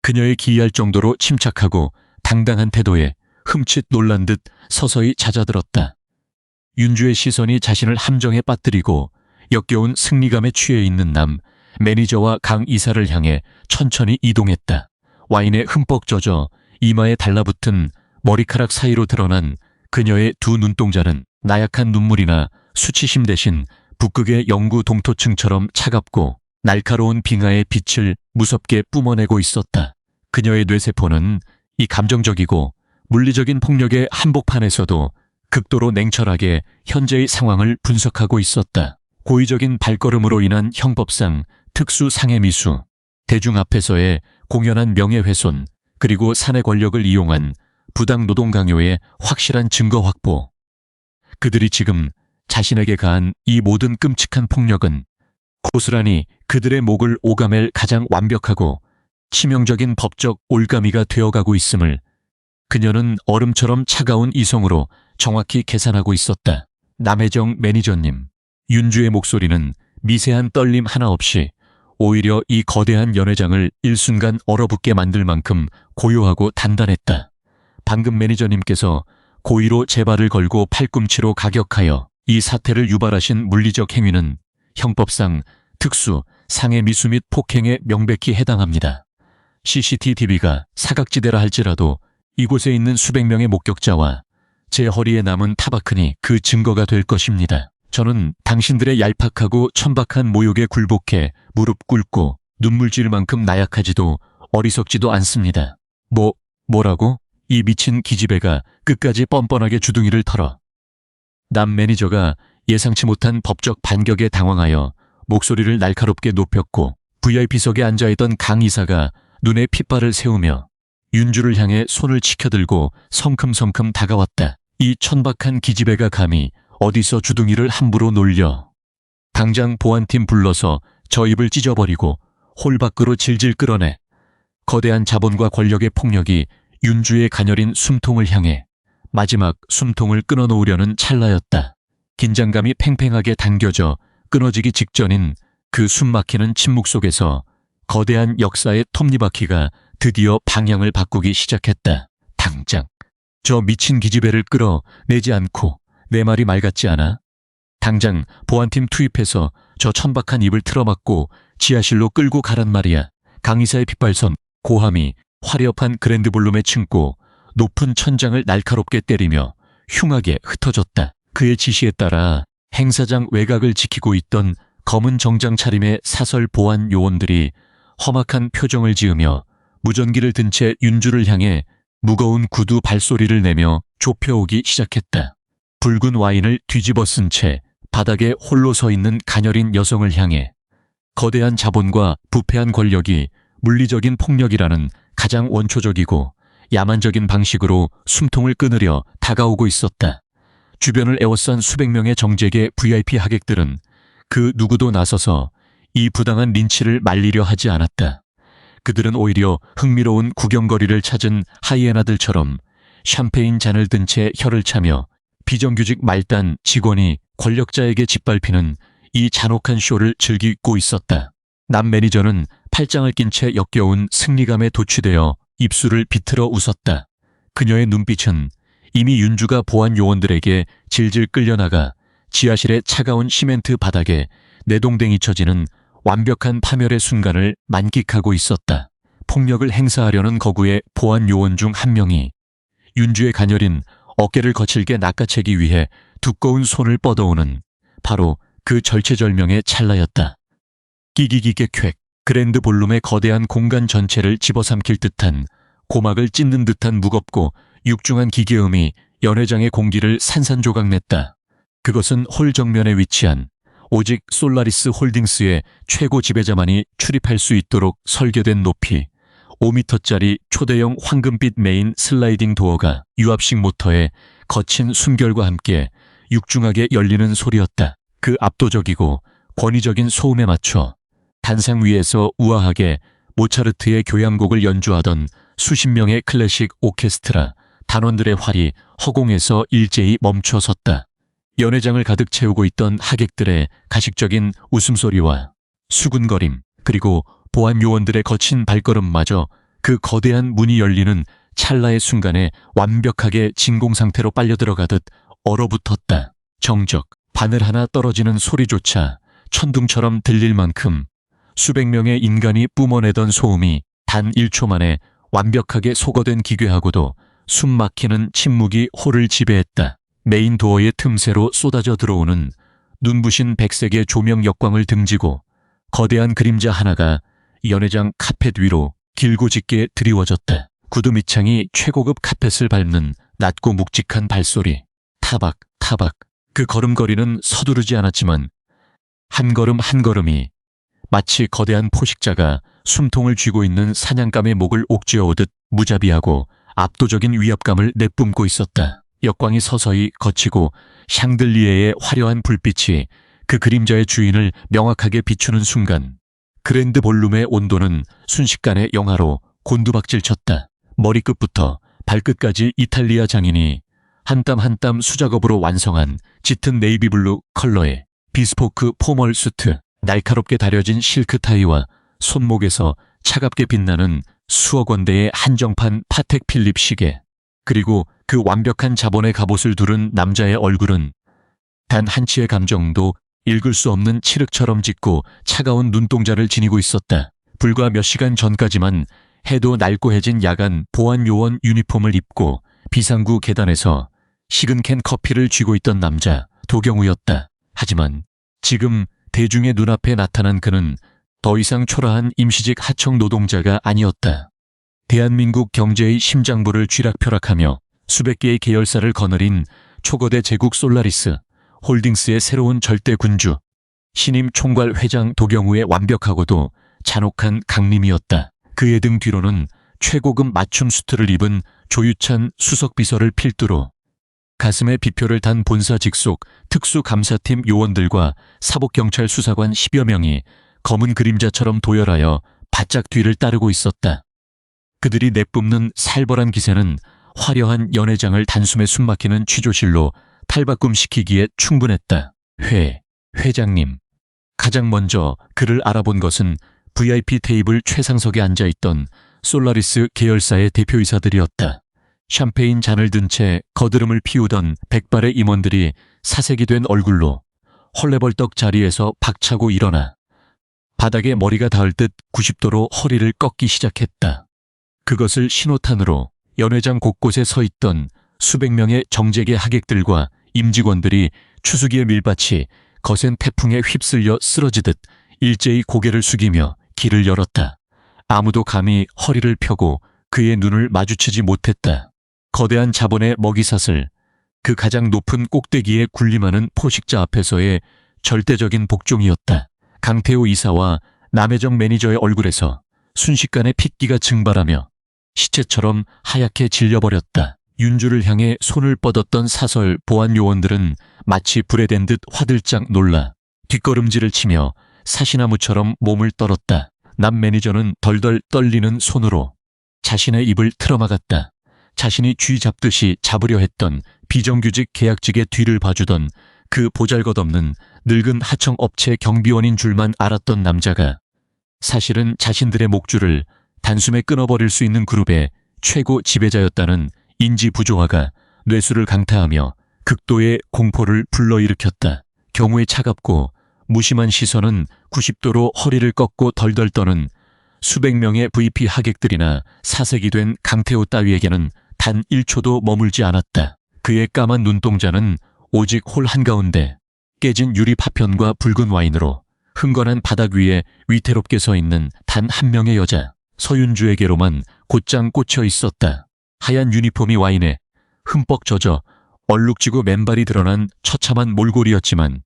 그녀의 기이할 정도로 침착하고 당당한 태도에 흠칫 놀란 듯 서서히 잦아들었다. 윤주의 시선이 자신을 함정에 빠뜨리고 역겨운 승리감에 취해 있는 남 매니저와 강 이사를 향해 천천히 이동했다. 와인에 흠뻑 젖어 이마에 달라붙은 머리카락 사이로 드러난 그녀의 두 눈동자는 나약한 눈물이나 수치심 대신 북극의 영구 동토층처럼 차갑고 날카로운 빙하의 빛을 무섭게 뿜어내고 있었다. 그녀의 뇌세포는 이 감정적이고 물리적인 폭력의 한복판에서도 극도로 냉철하게 현재의 상황을 분석하고 있었다. 고의적인 발걸음으로 인한 형법상 특수 상해미수, 대중 앞에서의 공연한 명예훼손, 그리고 사내 권력을 이용한 부당 노동 강요의 확실한 증거 확보. 그들이 지금 자신에게 가한 이 모든 끔찍한 폭력은 고스란히 그들의 목을 오가맬 가장 완벽하고 치명적인 법적 올가미가 되어가고 있음을 그녀는 얼음처럼 차가운 이성으로 정확히 계산하고 있었다. 남혜정 매니저님. 윤주의 목소리는 미세한 떨림 하나 없이 오히려 이 거대한 연회장을 일순간 얼어붙게 만들 만큼 고요하고 단단했다. 방금 매니저님께서 고의로 제 발을 걸고 팔꿈치로 가격하여 이 사태를 유발하신 물리적 행위는 형법상 특수 상해 미수 및 폭행에 명백히 해당합니다. CCTV가 사각지대라 할지라도 이곳에 있는 수백 명의 목격자와 제 허리에 남은 타바크니 그 증거가 될 것입니다. 저는 당신들의 얄팍하고 천박한 모욕에 굴복해 무릎 꿇고 눈물 질 만큼 나약하지도 어리석지도 않습니다. 뭐라고? 이 미친 기집애가 끝까지 뻔뻔하게 주둥이를 털어. 남 매니저가 예상치 못한 법적 반격에 당황하여 목소리를 날카롭게 높였고 VIP석에 앉아있던 강 이사가 눈에 핏발을 세우며 윤주를 향해 손을 치켜들고 성큼성큼 다가왔다. 이 천박한 기집애가 감히 어디서 주둥이를 함부로 놀려. 당장 보안팀 불러서 저 입을 찢어버리고 홀 밖으로 질질 끌어내. 거대한 자본과 권력의 폭력이 윤주의 가녀린 숨통을 향해 마지막 숨통을 끊어놓으려는 찰나였다. 긴장감이 팽팽하게 당겨져 끊어지기 직전인 그 숨막히는 침묵 속에서 거대한 역사의 톱니바퀴가 드디어 방향을 바꾸기 시작했다. 당장 저 미친 기집애를 끌어내지 않고 내 말이 말 같지 않아? 당장 보안팀 투입해서 저 천박한 입을 틀어막고 지하실로 끌고 가란 말이야. 강의사의 핏발선 고함이 화려한 그랜드 볼룸에 층고 높은 천장을 날카롭게 때리며 흉하게 흩어졌다. 그의 지시에 따라 행사장 외곽을 지키고 있던 검은 정장 차림의 사설 보안 요원들이 험악한 표정을 지으며 무전기를 든 채 윤주를 향해 무거운 구두 발소리를 내며 좁혀오기 시작했다. 붉은 와인을 뒤집어 쓴 채 바닥에 홀로 서 있는 가녀린 여성을 향해 거대한 자본과 부패한 권력이 물리적인 폭력이라는 가장 원초적이고 야만적인 방식으로 숨통을 끊으려 다가오고 있었다. 주변을 에워싼 수백 명의 정재계 VIP 하객들은 그 누구도 나서서 이 부당한 린치를 말리려 하지 않았다. 그들은 오히려 흥미로운 구경거리를 찾은 하이에나들처럼 샴페인 잔을 든 채 혀를 차며 비정규직 말단 직원이 권력자에게 짓밟히는 이 잔혹한 쇼를 즐기고 있었다. 남 매니저는 팔짱을 낀 채 역겨운 승리감에 도취되어 입술을 비틀어 웃었다. 그녀의 눈빛은 이미 윤주가 보안 요원들에게 질질 끌려나가 지하실의 차가운 시멘트 바닥에 내동댕이 쳐지는 완벽한 파멸의 순간을 만끽하고 있었다. 폭력을 행사하려는 거구의 보안 요원 중 한 명이 윤주의 가녀린 어깨를 거칠게 낚아채기 위해 두꺼운 손을 뻗어오는 바로 그 절체절명의 찰나였다. 끼기기게 쾌 그랜드 볼룸의 거대한 공간 전체를 집어삼킬 듯한 고막을 찢는 듯한 무겁고 육중한 기계음이 연회장의 공기를 산산조각냈다. 그것은 홀 정면에 위치한 오직 솔라리스 홀딩스의 최고 지배자만이 출입할 수 있도록 설계된 높이 5m짜리 초대형 황금빛 메인 슬라이딩 도어가 유압식 모터의 거친 숨결과 함께 육중하게 열리는 소리였다. 그 압도적이고 권위적인 소음에 맞춰 단상 위에서 우아하게 모차르트의 교향곡을 연주하던 수십 명의 클래식 오케스트라 단원들의 활이 허공에서 일제히 멈춰섰다. 연회장을 가득 채우고 있던 하객들의 가식적인 웃음소리와 수군거림 그리고 보안 요원들의 거친 발걸음마저 그 거대한 문이 열리는 찰나의 순간에 완벽하게 진공 상태로 빨려들어가듯 얼어붙었다. 정적, 바늘 하나 떨어지는 소리조차 천둥처럼 들릴 만큼 수백 명의 인간이 뿜어내던 소음이 단 1초 만에 완벽하게 소거된 기괴하고도 숨 막히는 침묵이 홀을 지배했다. 메인 도어의 틈새로 쏟아져 들어오는 눈부신 백색의 조명 역광을 등지고 거대한 그림자 하나가 연회장 카펫 위로 길고 짙게 드리워졌다. 구두 밑창이 최고급 카펫을 밟는 낮고 묵직한 발소리. 타박, 타박. 그 걸음걸이는 서두르지 않았지만 한 걸음 한 걸음이 마치 거대한 포식자가 숨통을 쥐고 있는 사냥감의 목을 옥죄어오듯 무자비하고 압도적인 위압감을 내뿜고 있었다. 역광이 서서히 거치고 샹들리에의 화려한 불빛이 그 그림자의 주인을 명확하게 비추는 순간 그랜드 볼룸의 온도는 순식간에 영하로 곤두박질 쳤다. 머리끝부터 발끝까지 이탈리아 장인이 한 땀 한 땀 수작업으로 완성한 짙은 네이비블루 컬러의 비스포크 포멀 수트, 날카롭게 다려진 실크 타이와 손목에서 차갑게 빛나는 수억 원대의 한정판 파텍 필립 시계, 그리고 그 완벽한 자본의 갑옷을 두른 남자의 얼굴은 단 한치의 감정도 읽을 수 없는 칠흑처럼 짙고 차가운 눈동자를 지니고 있었다. 불과 몇 시간 전까지만 해도 날고해진 야간 보안요원 유니폼을 입고 비상구 계단에서 식은 캔 커피를 쥐고 있던 남자 도경우였다. 하지만 지금 대중의 눈앞에 나타난 그는 더 이상 초라한 임시직 하청 노동자가 아니었다. 대한민국 경제의 심장부를 쥐락펴락하며 수백 개의 계열사를 거느린 초거대 제국 솔라리스 홀딩스의 새로운 절대 군주, 신임 총괄 회장 도경우의 완벽하고도 잔혹한 강림이었다. 그의 등 뒤로는 최고급 맞춤 수트를 입은 조유찬 수석비서를 필두로 가슴에 비표를 단 본사 직속 특수감사팀 요원들과 사복경찰 수사관 10여 명이 검은 그림자처럼 도열하여 바짝 뒤를 따르고 있었다. 그들이 내뿜는 살벌한 기세는 화려한 연회장을 단숨에 숨막히는 취조실로 탈바꿈시키기에 충분했다. 회장님. 가장 먼저 그를 알아본 것은 VIP 테이블 최상석에 앉아있던 솔라리스 계열사의 대표이사들이었다. 샴페인 잔을 든 채 거드름을 피우던 백발의 임원들이 사색이 된 얼굴로 헐레벌떡 자리에서 박차고 일어나 바닥에 머리가 닿을 듯 90도로 허리를 꺾기 시작했다. 그것을 신호탄으로 연회장 곳곳에 서 있던 수백 명의 정재계 하객들과 임직원들이 추수기의 밀밭이 거센 태풍에 휩쓸려 쓰러지듯 일제히 고개를 숙이며 길을 열었다. 아무도 감히 허리를 펴고 그의 눈을 마주치지 못했다. 거대한 자본의 먹이사슬, 그 가장 높은 꼭대기에 군림하는 포식자 앞에서의 절대적인 복종이었다. 강태호 이사와 남혜정 매니저의 얼굴에서 순식간에 핏기가 증발하며 시체처럼 하얗게 질려버렸다. 윤주를 향해 손을 뻗었던 사설 보안 요원들은 마치 불에 댄 듯 화들짝 놀라 뒷걸음질을 치며 사시나무처럼 몸을 떨었다. 남 매니저는 덜덜 떨리는 손으로 자신의 입을 틀어막았다. 자신이 쥐 잡듯이 잡으려 했던 비정규직 계약직의 뒤를 봐주던 그 보잘것없는 늙은 하청업체 경비원인 줄만 알았던 남자가 사실은 자신들의 목줄을 단숨에 끊어버릴 수 있는 그룹의 최고 지배자였다는 인지 부조화가 뇌수를 강타하며 극도의 공포를 불러일으켰다. 경우의 차갑고 무심한 시선은 90도로 허리를 꺾고 덜덜 떠는 수백 명의 VIP 하객들이나 사색이 된 강태호 따위에게는 단 1초도 머물지 않았다. 그의 까만 눈동자는 오직 홀 한가운데 깨진 유리 파편과 붉은 와인으로 흥건한 바닥 위에 위태롭게 서 있는 단 한 명의 여자 서윤주에게로만 곧장 꽂혀 있었다. 하얀 유니폼이 와인에 흠뻑 젖어 얼룩지고 맨발이 드러난 처참한 몰골이었지만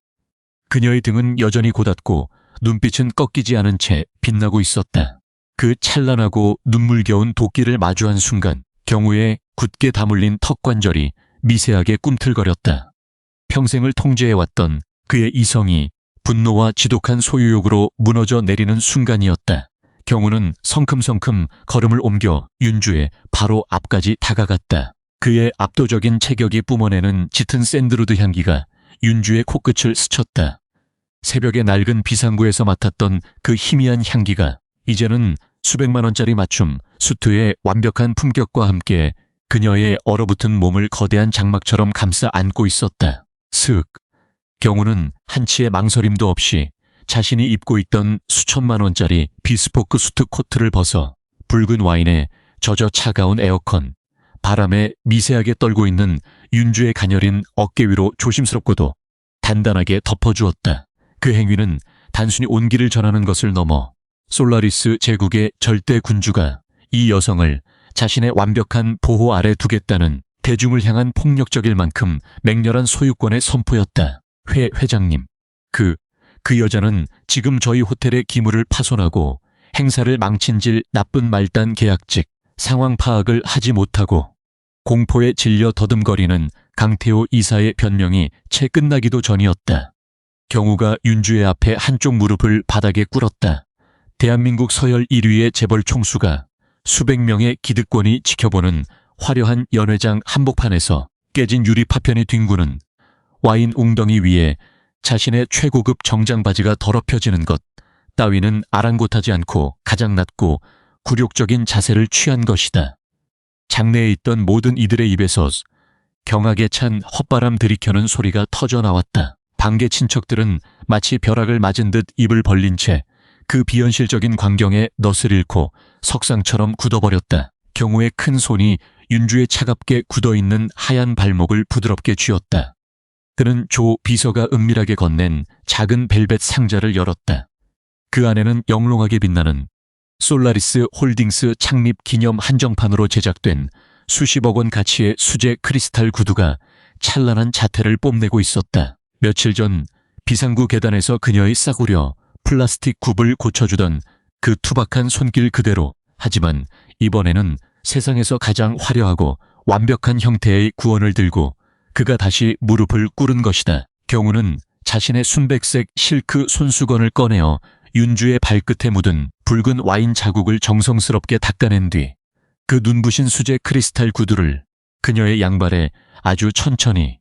그녀의 등은 여전히 고닫고 눈빛은 꺾이지 않은 채 빛나고 있었다. 그 찬란하고 눈물겨운 도끼를 마주한 순간 경우의 굳게 다물린 턱관절이 미세하게 꿈틀거렸다. 평생을 통제해왔던 그의 이성이 분노와 지독한 소유욕으로 무너져 내리는 순간이었다. 경우는 성큼성큼 걸음을 옮겨 윤주의 바로 앞까지 다가갔다. 그의 압도적인 체격이 뿜어내는 짙은 샌드루드 향기가 윤주의 코끝을 스쳤다. 새벽의 낡은 비상구에서 맡았던 그 희미한 향기가 이제는 수백만 원짜리 맞춤 수트의 완벽한 품격과 함께 그녀의 얼어붙은 몸을 거대한 장막처럼 감싸 안고 있었다. 슥. 경우는 한치의 망설임도 없이 자신이 입고 있던 수천만 원짜리 비스포크 수트 코트를 벗어 붉은 와인에 젖어 차가운 에어컨, 바람에 미세하게 떨고 있는 윤주의 가녀린 어깨 위로 조심스럽고도 단단하게 덮어주었다. 그 행위는 단순히 온기를 전하는 것을 넘어 솔라리스 제국의 절대 군주가 이 여성을 자신의 완벽한 보호 아래 두겠다는 대중을 향한 폭력적일 만큼 맹렬한 소유권의 선포였다. 회장님, 그 여자는 지금 저희 호텔의 기물을 파손하고 행사를 망친질 나쁜 말단 계약직, 상황 파악을 하지 못하고 공포에 질려 더듬거리는 강태호 이사의 변명이 채 끝나기도 전이었다. 경우가 윤주의 앞에 한쪽 무릎을 바닥에 꿇었다. 대한민국 서열 1위의 재벌 총수가 수백 명의 기득권이 지켜보는 화려한 연회장 한복판에서 깨진 유리 파편이 뒹구는 와인 웅덩이 위에 자신의 최고급 정장 바지가 더럽혀지는 것 따위는 아랑곳하지 않고 가장 낮고 굴욕적인 자세를 취한 것이다. 장내에 있던 모든 이들의 입에서 경악에 찬 헛바람 들이켜는 소리가 터져 나왔다. 방계 친척들은 마치 벼락을 맞은 듯 입을 벌린 채 그 비현실적인 광경에 넛을 잃고 석상처럼 굳어버렸다. 경우의 큰 손이 윤주의 차갑게 굳어있는 하얀 발목을 부드럽게 쥐었다. 그는 조 비서가 은밀하게 건넨 작은 벨벳 상자를 열었다. 그 안에는 영롱하게 빛나는 솔라리스 홀딩스 창립 기념 한정판으로 제작된 수십억 원 가치의 수제 크리스탈 구두가 찬란한 자태를 뽐내고 있었다. 며칠 전 비상구 계단에서 그녀의 싸구려 플라스틱 굽을 고쳐주던 그 투박한 손길 그대로, 하지만 이번에는 세상에서 가장 화려하고 완벽한 형태의 구원을 들고 그가 다시 무릎을 꿇은 것이다. 경우는 자신의 순백색 실크 손수건을 꺼내어 윤주의 발끝에 묻은 붉은 와인 자국을 정성스럽게 닦아낸 뒤 그 눈부신 수제 크리스탈 구두를 그녀의 양발에 아주 천천히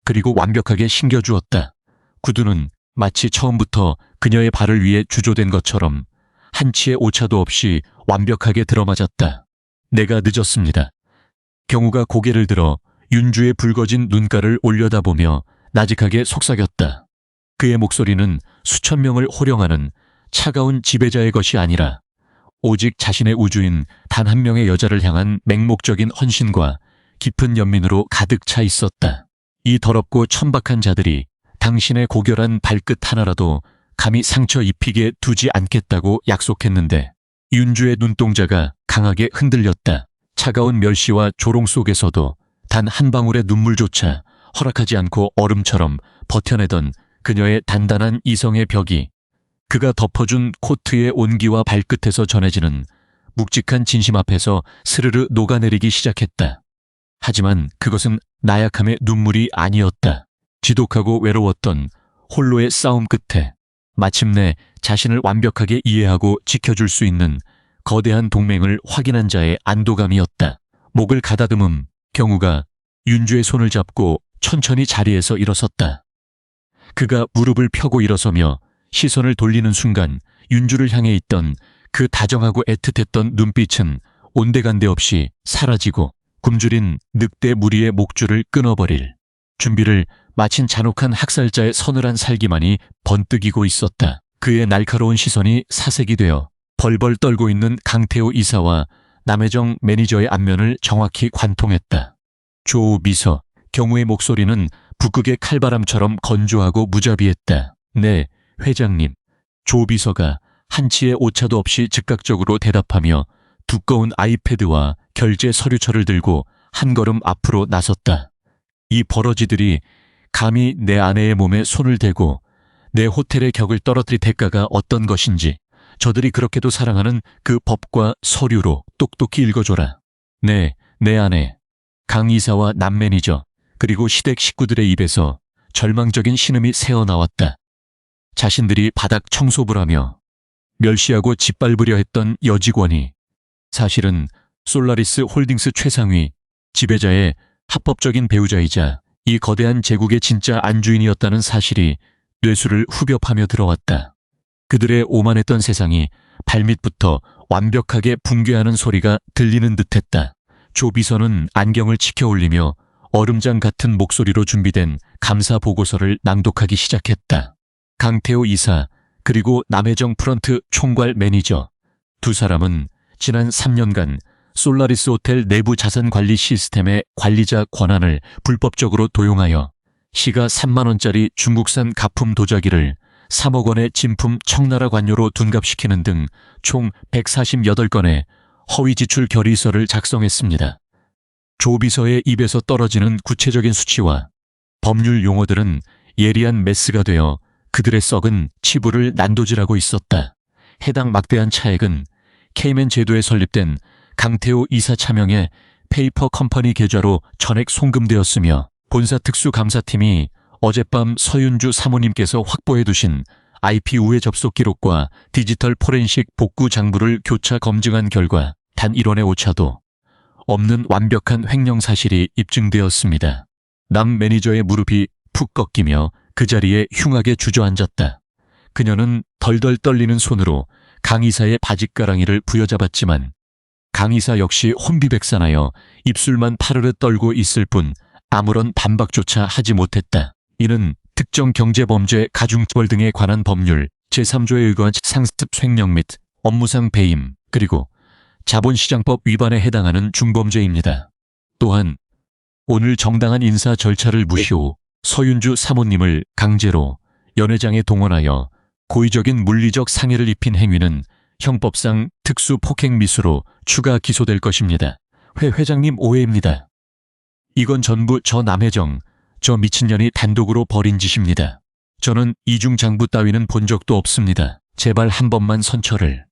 그리고 완벽하게 신겨주었다. 구두는 마치 처음부터 그녀의 발을 위해 주조된 것처럼 한치의 오차도 없이 완벽하게 들어맞았다. 내가 늦었습니다. 경우가 고개를 들어 윤주의 붉어진 눈가를 올려다보며 나직하게 속삭였다. 그의 목소리는 수천 명을 호령하는 차가운 지배자의 것이 아니라 오직 자신의 우주인 단 한 명의 여자를 향한 맹목적인 헌신과 깊은 연민으로 가득 차 있었다. 이 더럽고 천박한 자들이 당신의 고결한 발끝 하나라도 감히 상처 입히게 두지 않겠다고 약속했는데 윤주의 눈동자가 강하게 흔들렸다. 차가운 멸시와 조롱 속에서도 단 한 방울의 눈물조차 허락하지 않고 얼음처럼 버텨내던 그녀의 단단한 이성의 벽이 그가 덮어준 코트의 온기와 발끝에서 전해지는 묵직한 진심 앞에서 스르르 녹아내리기 시작했다. 하지만 그것은 나약함의 눈물이 아니었다. 지독하고 외로웠던 홀로의 싸움 끝에 마침내 자신을 완벽하게 이해하고 지켜줄 수 있는 거대한 동맹을 확인한 자의 안도감이었다. 목을 가다듬음 경우가 윤주의 손을 잡고 천천히 자리에서 일어섰다. 그가 무릎을 펴고 일어서며 시선을 돌리는 순간 윤주를 향해 있던 그 다정하고 애틋했던 눈빛은 온데간데 없이 사라지고 굶주린 늑대 무리의 목줄을 끊어버릴 준비를 마친 잔혹한 학살자의 서늘한 살기만이 번뜩이고 있었다. 그의 날카로운 시선이 사색이 되어 벌벌 떨고 있는 강태호 이사와 남혜정 매니저의 안면을 정확히 관통했다. 조 비서, 경우의 목소리는 북극의 칼바람처럼 건조하고 무자비했다. 네, 회장님. 조 비서가 한치의 오차도 없이 즉각적으로 대답하며 두꺼운 아이패드와 결제 서류처를 들고 한 걸음 앞으로 나섰다. 이 버러지들이 감히 내 아내의 몸에 손을 대고 내 호텔의 격을 떨어뜨릴 대가가 어떤 것인지 저들이 그렇게도 사랑하는 그 법과 서류로 똑똑히 읽어줘라. 네, 내 아내, 강 이사와 남 매니저, 그리고 시댁 식구들의 입에서 절망적인 신음이 새어나왔다. 자신들이 바닥 청소부를 하며 멸시하고 짓밟으려 했던 여직원이 사실은 솔라리스 홀딩스 최상위 지배자의 합법적인 배우자이자 이 거대한 제국의 진짜 안주인이었다는 사실이 뇌수를 후벼 파며 들어왔다. 그들의 오만했던 세상이 발밑부터 완벽하게 붕괴하는 소리가 들리는 듯했다. 조 비서는 안경을 치켜 올리며 얼음장 같은 목소리로 준비된 감사 보고서를 낭독하기 시작했다. 강태호 이사 그리고 남혜정 프런트 총괄 매니저 두 사람은 지난 3년간 솔라리스 호텔 내부 자산 관리 시스템의 관리자 권한을 불법적으로 도용하여 시가 3만 원짜리 중국산 가품 도자기를 3억 원의 진품 청나라 관료로 둔갑시키는 등 총 148건의 허위 지출 결의서를 작성했습니다. 조 비서의 입에서 떨어지는 구체적인 수치와 법률 용어들은 예리한 메스가 되어 그들의 썩은 치부를 난도질하고 있었다. 해당 막대한 차액은 케이맨 제도에 설립된 강태호 이사 차명의 페이퍼 컴퍼니 계좌로 전액 송금되었으며 본사 특수감사팀이 어젯밤 서윤주 사모님께서 확보해 두신 IP 우회 접속 기록과 디지털 포렌식 복구 장부를 교차 검증한 결과 단 1원의 오차도 없는 완벽한 횡령 사실이 입증되었습니다. 남 매니저의 무릎이 푹 꺾이며 그 자리에 흉하게 주저앉았다. 그녀는 덜덜 떨리는 손으로 강 이사의 바짓가랑이를 부여잡았지만 강 이사 역시 혼비백산하여 입술만 파르르 떨고 있을 뿐 아무런 반박조차 하지 못했다. 이는 특정 경제범죄 가중처벌 등에 관한 법률 제3조에 의거한 상습 횡령 및 업무상 배임 그리고 자본시장법 위반에 해당하는 중범죄입니다. 또한 오늘 정당한 인사 절차를 무시 후 서윤주 사모님을 강제로 연회장에 동원하여 고의적인 물리적 상해를 입힌 행위는 형법상 특수폭행미수로 추가 기소될 것입니다. 회 회장님 오해입니다. 이건 전부 저 남혜정, 저 미친년이 단독으로 벌인 짓입니다. 저는 이중장부 따위는 본 적도 없습니다. 제발 한 번만 선처를.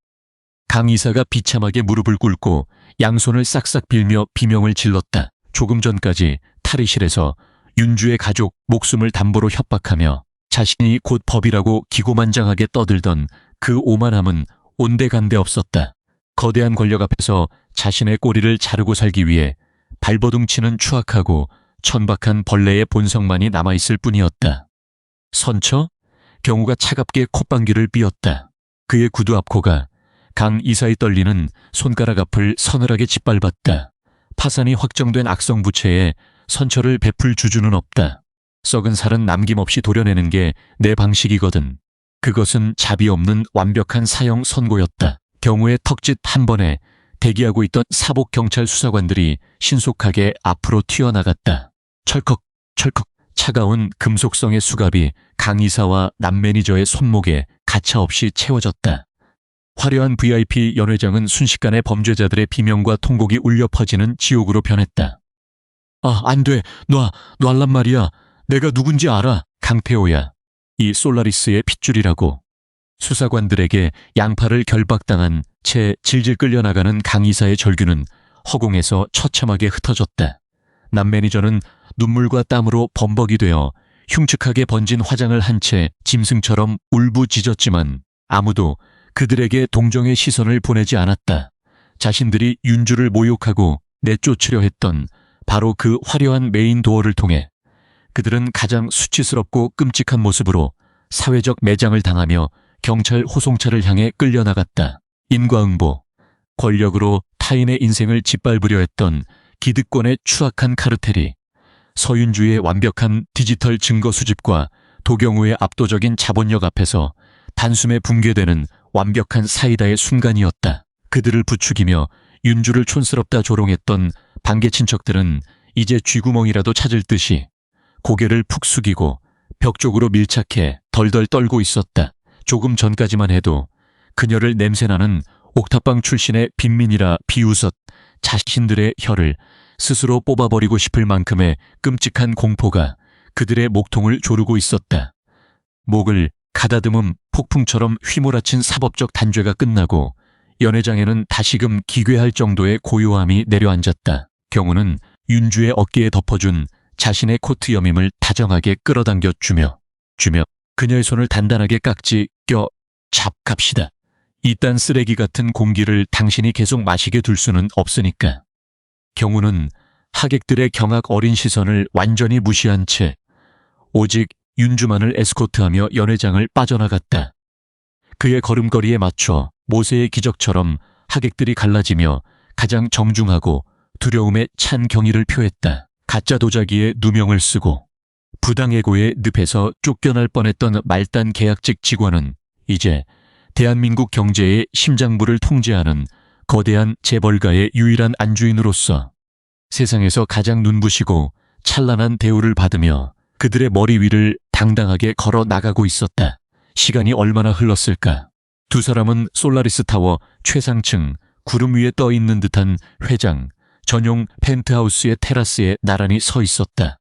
강 이사가 비참하게 무릎을 꿇고 양손을 싹싹 빌며 비명을 질렀다. 조금 전까지 탈의실에서 윤주의 가족 목숨을 담보로 협박하며 자신이 곧 법이라고 기고만장하게 떠들던 그 오만함은 온데간데 없었다. 거대한 권력 앞에서 자신의 꼬리를 자르고 살기 위해 발버둥 치는 추악하고 천박한 벌레의 본성만이 남아있을 뿐이었다. 선처? 경우가 차갑게 콧방귀를 삐었다. 그의 구두 앞코가 강 이사의 떨리는 손가락 앞을 서늘하게 짓밟았다. 파산이 확정된 악성부채에 선처를 베풀 주주는 없다. 썩은 살은 남김없이 도려내는 게 내 방식이거든. 그것은 자비 없는 완벽한 사형 선고였다. 경우의 턱짓 한 번에 대기하고 있던 사복 경찰 수사관들이 신속하게 앞으로 튀어나갔다. 철컥 철컥 차가운 금속성의 수갑이 강 이사와 남 매니저의 손목에 가차없이 채워졌다. 화려한 VIP 연회장은 순식간에 범죄자들의 비명과 통곡이 울려 퍼지는 지옥으로 변했다. 아, 안 돼. 놔란 말이야. 내가 누군지 알아. 강태호야. 이 솔라리스의 핏줄이라고. 수사관들에게 양팔을 결박당한 채 질질 끌려나가는 강 이사의 절규는 허공에서 처참하게 흩어졌다. 남 매니저는 눈물과 땀으로 범벅이 되어 흉측하게 번진 화장을 한 채 짐승처럼 울부짖었지만 아무도 그들에게 동정의 시선을 보내지 않았다. 자신들이 윤주를 모욕하고 내쫓으려 했던 바로 그 화려한 메인 도어를 통해 그들은 가장 수치스럽고 끔찍한 모습으로 사회적 매장을 당하며 경찰 호송차를 향해 끌려나갔다. 인과응보, 권력으로 타인의 인생을 짓밟으려 했던 기득권의 추악한 카르텔이 서윤주의 완벽한 디지털 증거 수집과 도경우의 압도적인 자본력 앞에서 단숨에 붕괴되는 완벽한 사이다의 순간이었다. 그들을 부추기며 윤주를 촌스럽다 조롱했던 반개 친척들은 이제 쥐구멍이라도 찾을 듯이 고개를 푹 숙이고 벽 쪽으로 밀착해 덜덜 떨고 있었다. 조금 전까지만 해도 그녀를 냄새나는 옥탑방 출신의 빈민이라 비웃었 자신들의 혀를 스스로 뽑아버리고 싶을 만큼의 끔찍한 공포가 그들의 목통을 조르고 있었다. 목을 가다듬은 폭풍처럼 휘몰아친 사법적 단죄가 끝나고 연회장에는 다시금 기괴할 정도의 고요함이 내려앉았다. 경우는 윤주의 어깨에 덮어준 자신의 코트 여밈을 다정하게 끌어당겨 주며 그녀의 손을 단단하게 깍지 껴 잡갑시다. 이딴 쓰레기 같은 공기를 당신이 계속 마시게 둘 수는 없으니까. 경우는 하객들의 경악 어린 시선을 완전히 무시한 채 오직 윤주만을 에스코트하며 연회장을 빠져나갔다. 그의 걸음걸이에 맞춰 모세의 기적처럼 하객들이 갈라지며 가장 정중하고 두려움에 찬 경의를 표했다. 가짜 도자기에 누명을 쓰고 부당해고의 늪에서 쫓겨날 뻔했던 말단 계약직 직원은 이제 대한민국 경제의 심장부를 통제하는 거대한 재벌가의 유일한 안주인으로서 세상에서 가장 눈부시고 찬란한 대우를 받으며 그들의 머리 위를 당당하게 걸어 나가고 있었다. 시간이 얼마나 흘렀을까? 두 사람은 솔라리스 타워 최상층 구름 위에 떠 있는 듯한 회장 전용 펜트하우스의 테라스에 나란히 서 있었다.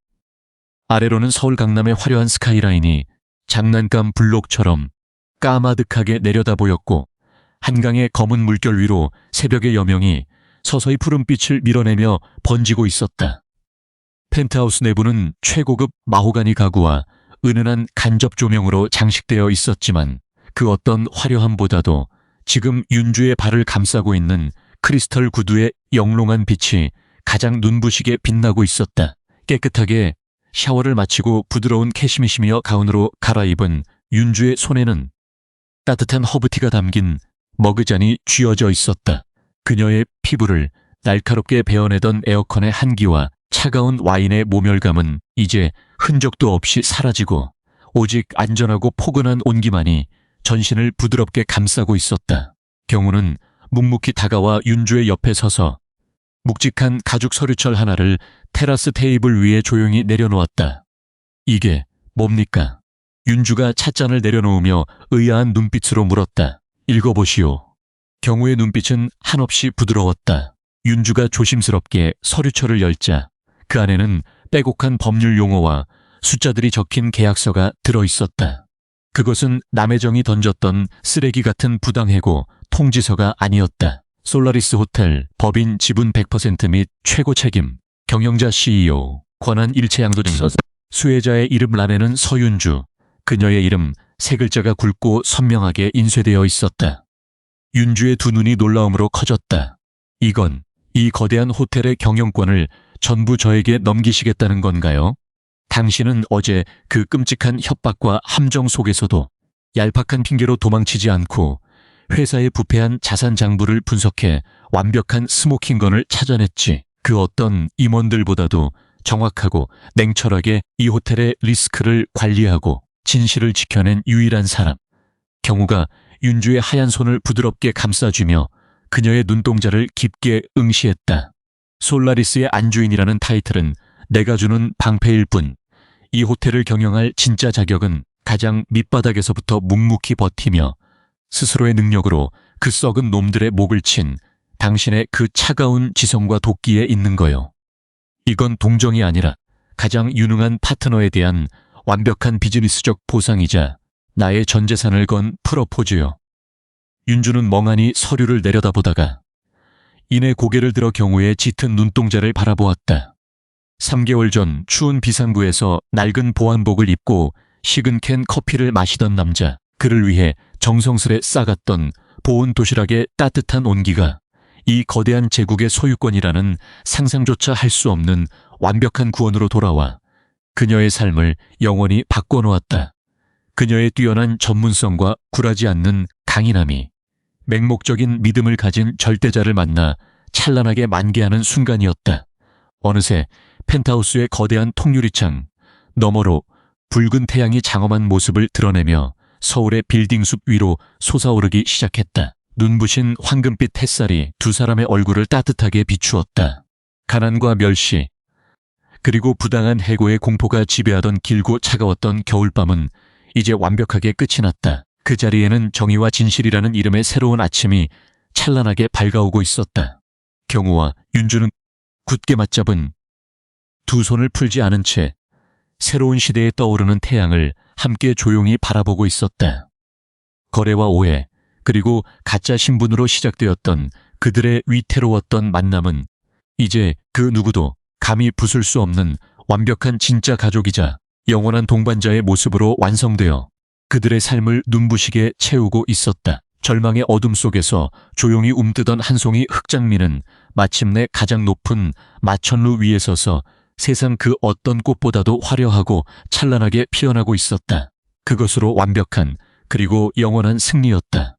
아래로는 서울 강남의 화려한 스카이라인이 장난감 블록처럼 까마득하게 내려다 보였고 한강의 검은 물결 위로 새벽의 여명이 서서히 푸른빛을 밀어내며 번지고 있었다. 펜트하우스 내부는 최고급 마호가니 가구와 은은한 간접 조명으로 장식되어 있었지만 그 어떤 화려함보다도 지금 윤주의 발을 감싸고 있는 크리스털 구두의 영롱한 빛이 가장 눈부시게 빛나고 있었다. 깨끗하게 샤워를 마치고 부드러운 캐시미시미어 가운으로 갈아입은 윤주의 손에는 따뜻한 허브티가 담긴 머그잔이 쥐어져 있었다. 그녀의 피부를 날카롭게 베어내던 에어컨의 한기와 차가운 와인의 모멸감은 이제 흔적도 없이 사라지고 오직 안전하고 포근한 온기만이 전신을 부드럽게 감싸고 있었다. 경우는 묵묵히 다가와 윤주의 옆에 서서 묵직한 가죽 서류철 하나를 테라스 테이블 위에 조용히 내려놓았다. 이게 뭡니까? 윤주가 찻잔을 내려놓으며 의아한 눈빛으로 물었다. 읽어보시오. 경우의 눈빛은 한없이 부드러웠다. 윤주가 조심스럽게 서류철을 열자 그 안에는 빼곡한 법률 용어와 숫자들이 적힌 계약서가 들어있었다. 그것은 남혜정이 던졌던 쓰레기 같은 부당해고 통지서가 아니었다. 솔라리스 호텔, 법인 지분 100% 및 최고 책임, 경영자 CEO, 권한 일체 양도증, 수혜자의 이름 란에는 서윤주, 그녀의 이름 세 글자가 굵고 선명하게 인쇄되어 있었다. 윤주의 두 눈이 놀라움으로 커졌다. 이건 이 거대한 호텔의 경영권을 전부 저에게 넘기시겠다는 건가요? 당신은 어제 그 끔찍한 협박과 함정 속에서도 얄팍한 핑계로 도망치지 않고 회사의 부패한 자산 장부를 분석해 완벽한 스모킹건을 찾아냈지. 그 어떤 임원들보다도 정확하고 냉철하게 이 호텔의 리스크를 관리하고 진실을 지켜낸 유일한 사람. 경우가 윤주의 하얀 손을 부드럽게 감싸주며 그녀의 눈동자를 깊게 응시했다. 솔라리스의 안주인이라는 타이틀은 내가 주는 방패일 뿐, 이 호텔을 경영할 진짜 자격은 가장 밑바닥에서부터 묵묵히 버티며 스스로의 능력으로 그 썩은 놈들의 목을 친 당신의 그 차가운 지성과 도끼에 있는 거요. 이건 동정이 아니라 가장 유능한 파트너에 대한 완벽한 비즈니스적 보상이자 나의 전 재산을 건 프러포즈요. 윤주는 멍하니 서류를 내려다보다가 이내 고개를 들어 경우의 짙은 눈동자를 바라보았다. 3개월 전 추운 비상구에서 낡은 보안복을 입고 식은 캔 커피를 마시던 남자, 그를 위해 정성스레 싸갔던 보온 도시락의 따뜻한 온기가 이 거대한 제국의 소유권이라는 상상조차 할 수 없는 완벽한 구원으로 돌아와 그녀의 삶을 영원히 바꿔놓았다. 그녀의 뛰어난 전문성과 굴하지 않는 강인함이 맹목적인 믿음을 가진 절대자를 만나 찬란하게 만개하는 순간이었다. 어느새 펜트하우스의 거대한 통유리창 너머로 붉은 태양이 장엄한 모습을 드러내며 서울의 빌딩숲 위로 솟아오르기 시작했다. 눈부신 황금빛 햇살이 두 사람의 얼굴을 따뜻하게 비추었다. 가난과 멸시, 그리고 부당한 해고의 공포가 지배하던 길고 차가웠던 겨울밤은 이제 완벽하게 끝이 났다. 그 자리에는 정의와 진실이라는 이름의 새로운 아침이 찬란하게 밝아오고 있었다. 경우와 윤주는 굳게 맞잡은 두 손을 풀지 않은 채 새로운 시대에 떠오르는 태양을 함께 조용히 바라보고 있었다. 거래와 오해, 그리고 가짜 신분으로 시작되었던 그들의 위태로웠던 만남은 이제 그 누구도 감히 부술 수 없는 완벽한 진짜 가족이자 영원한 동반자의 모습으로 완성되어 그들의 삶을 눈부시게 채우고 있었다. 절망의 어둠 속에서 조용히 움뜨던 한 송이 흑장미는 마침내 가장 높은 마천루 위에 서서 세상 그 어떤 꽃보다도 화려하고 찬란하게 피어나고 있었다. 그것으로 완벽한 그리고 영원한 승리였다.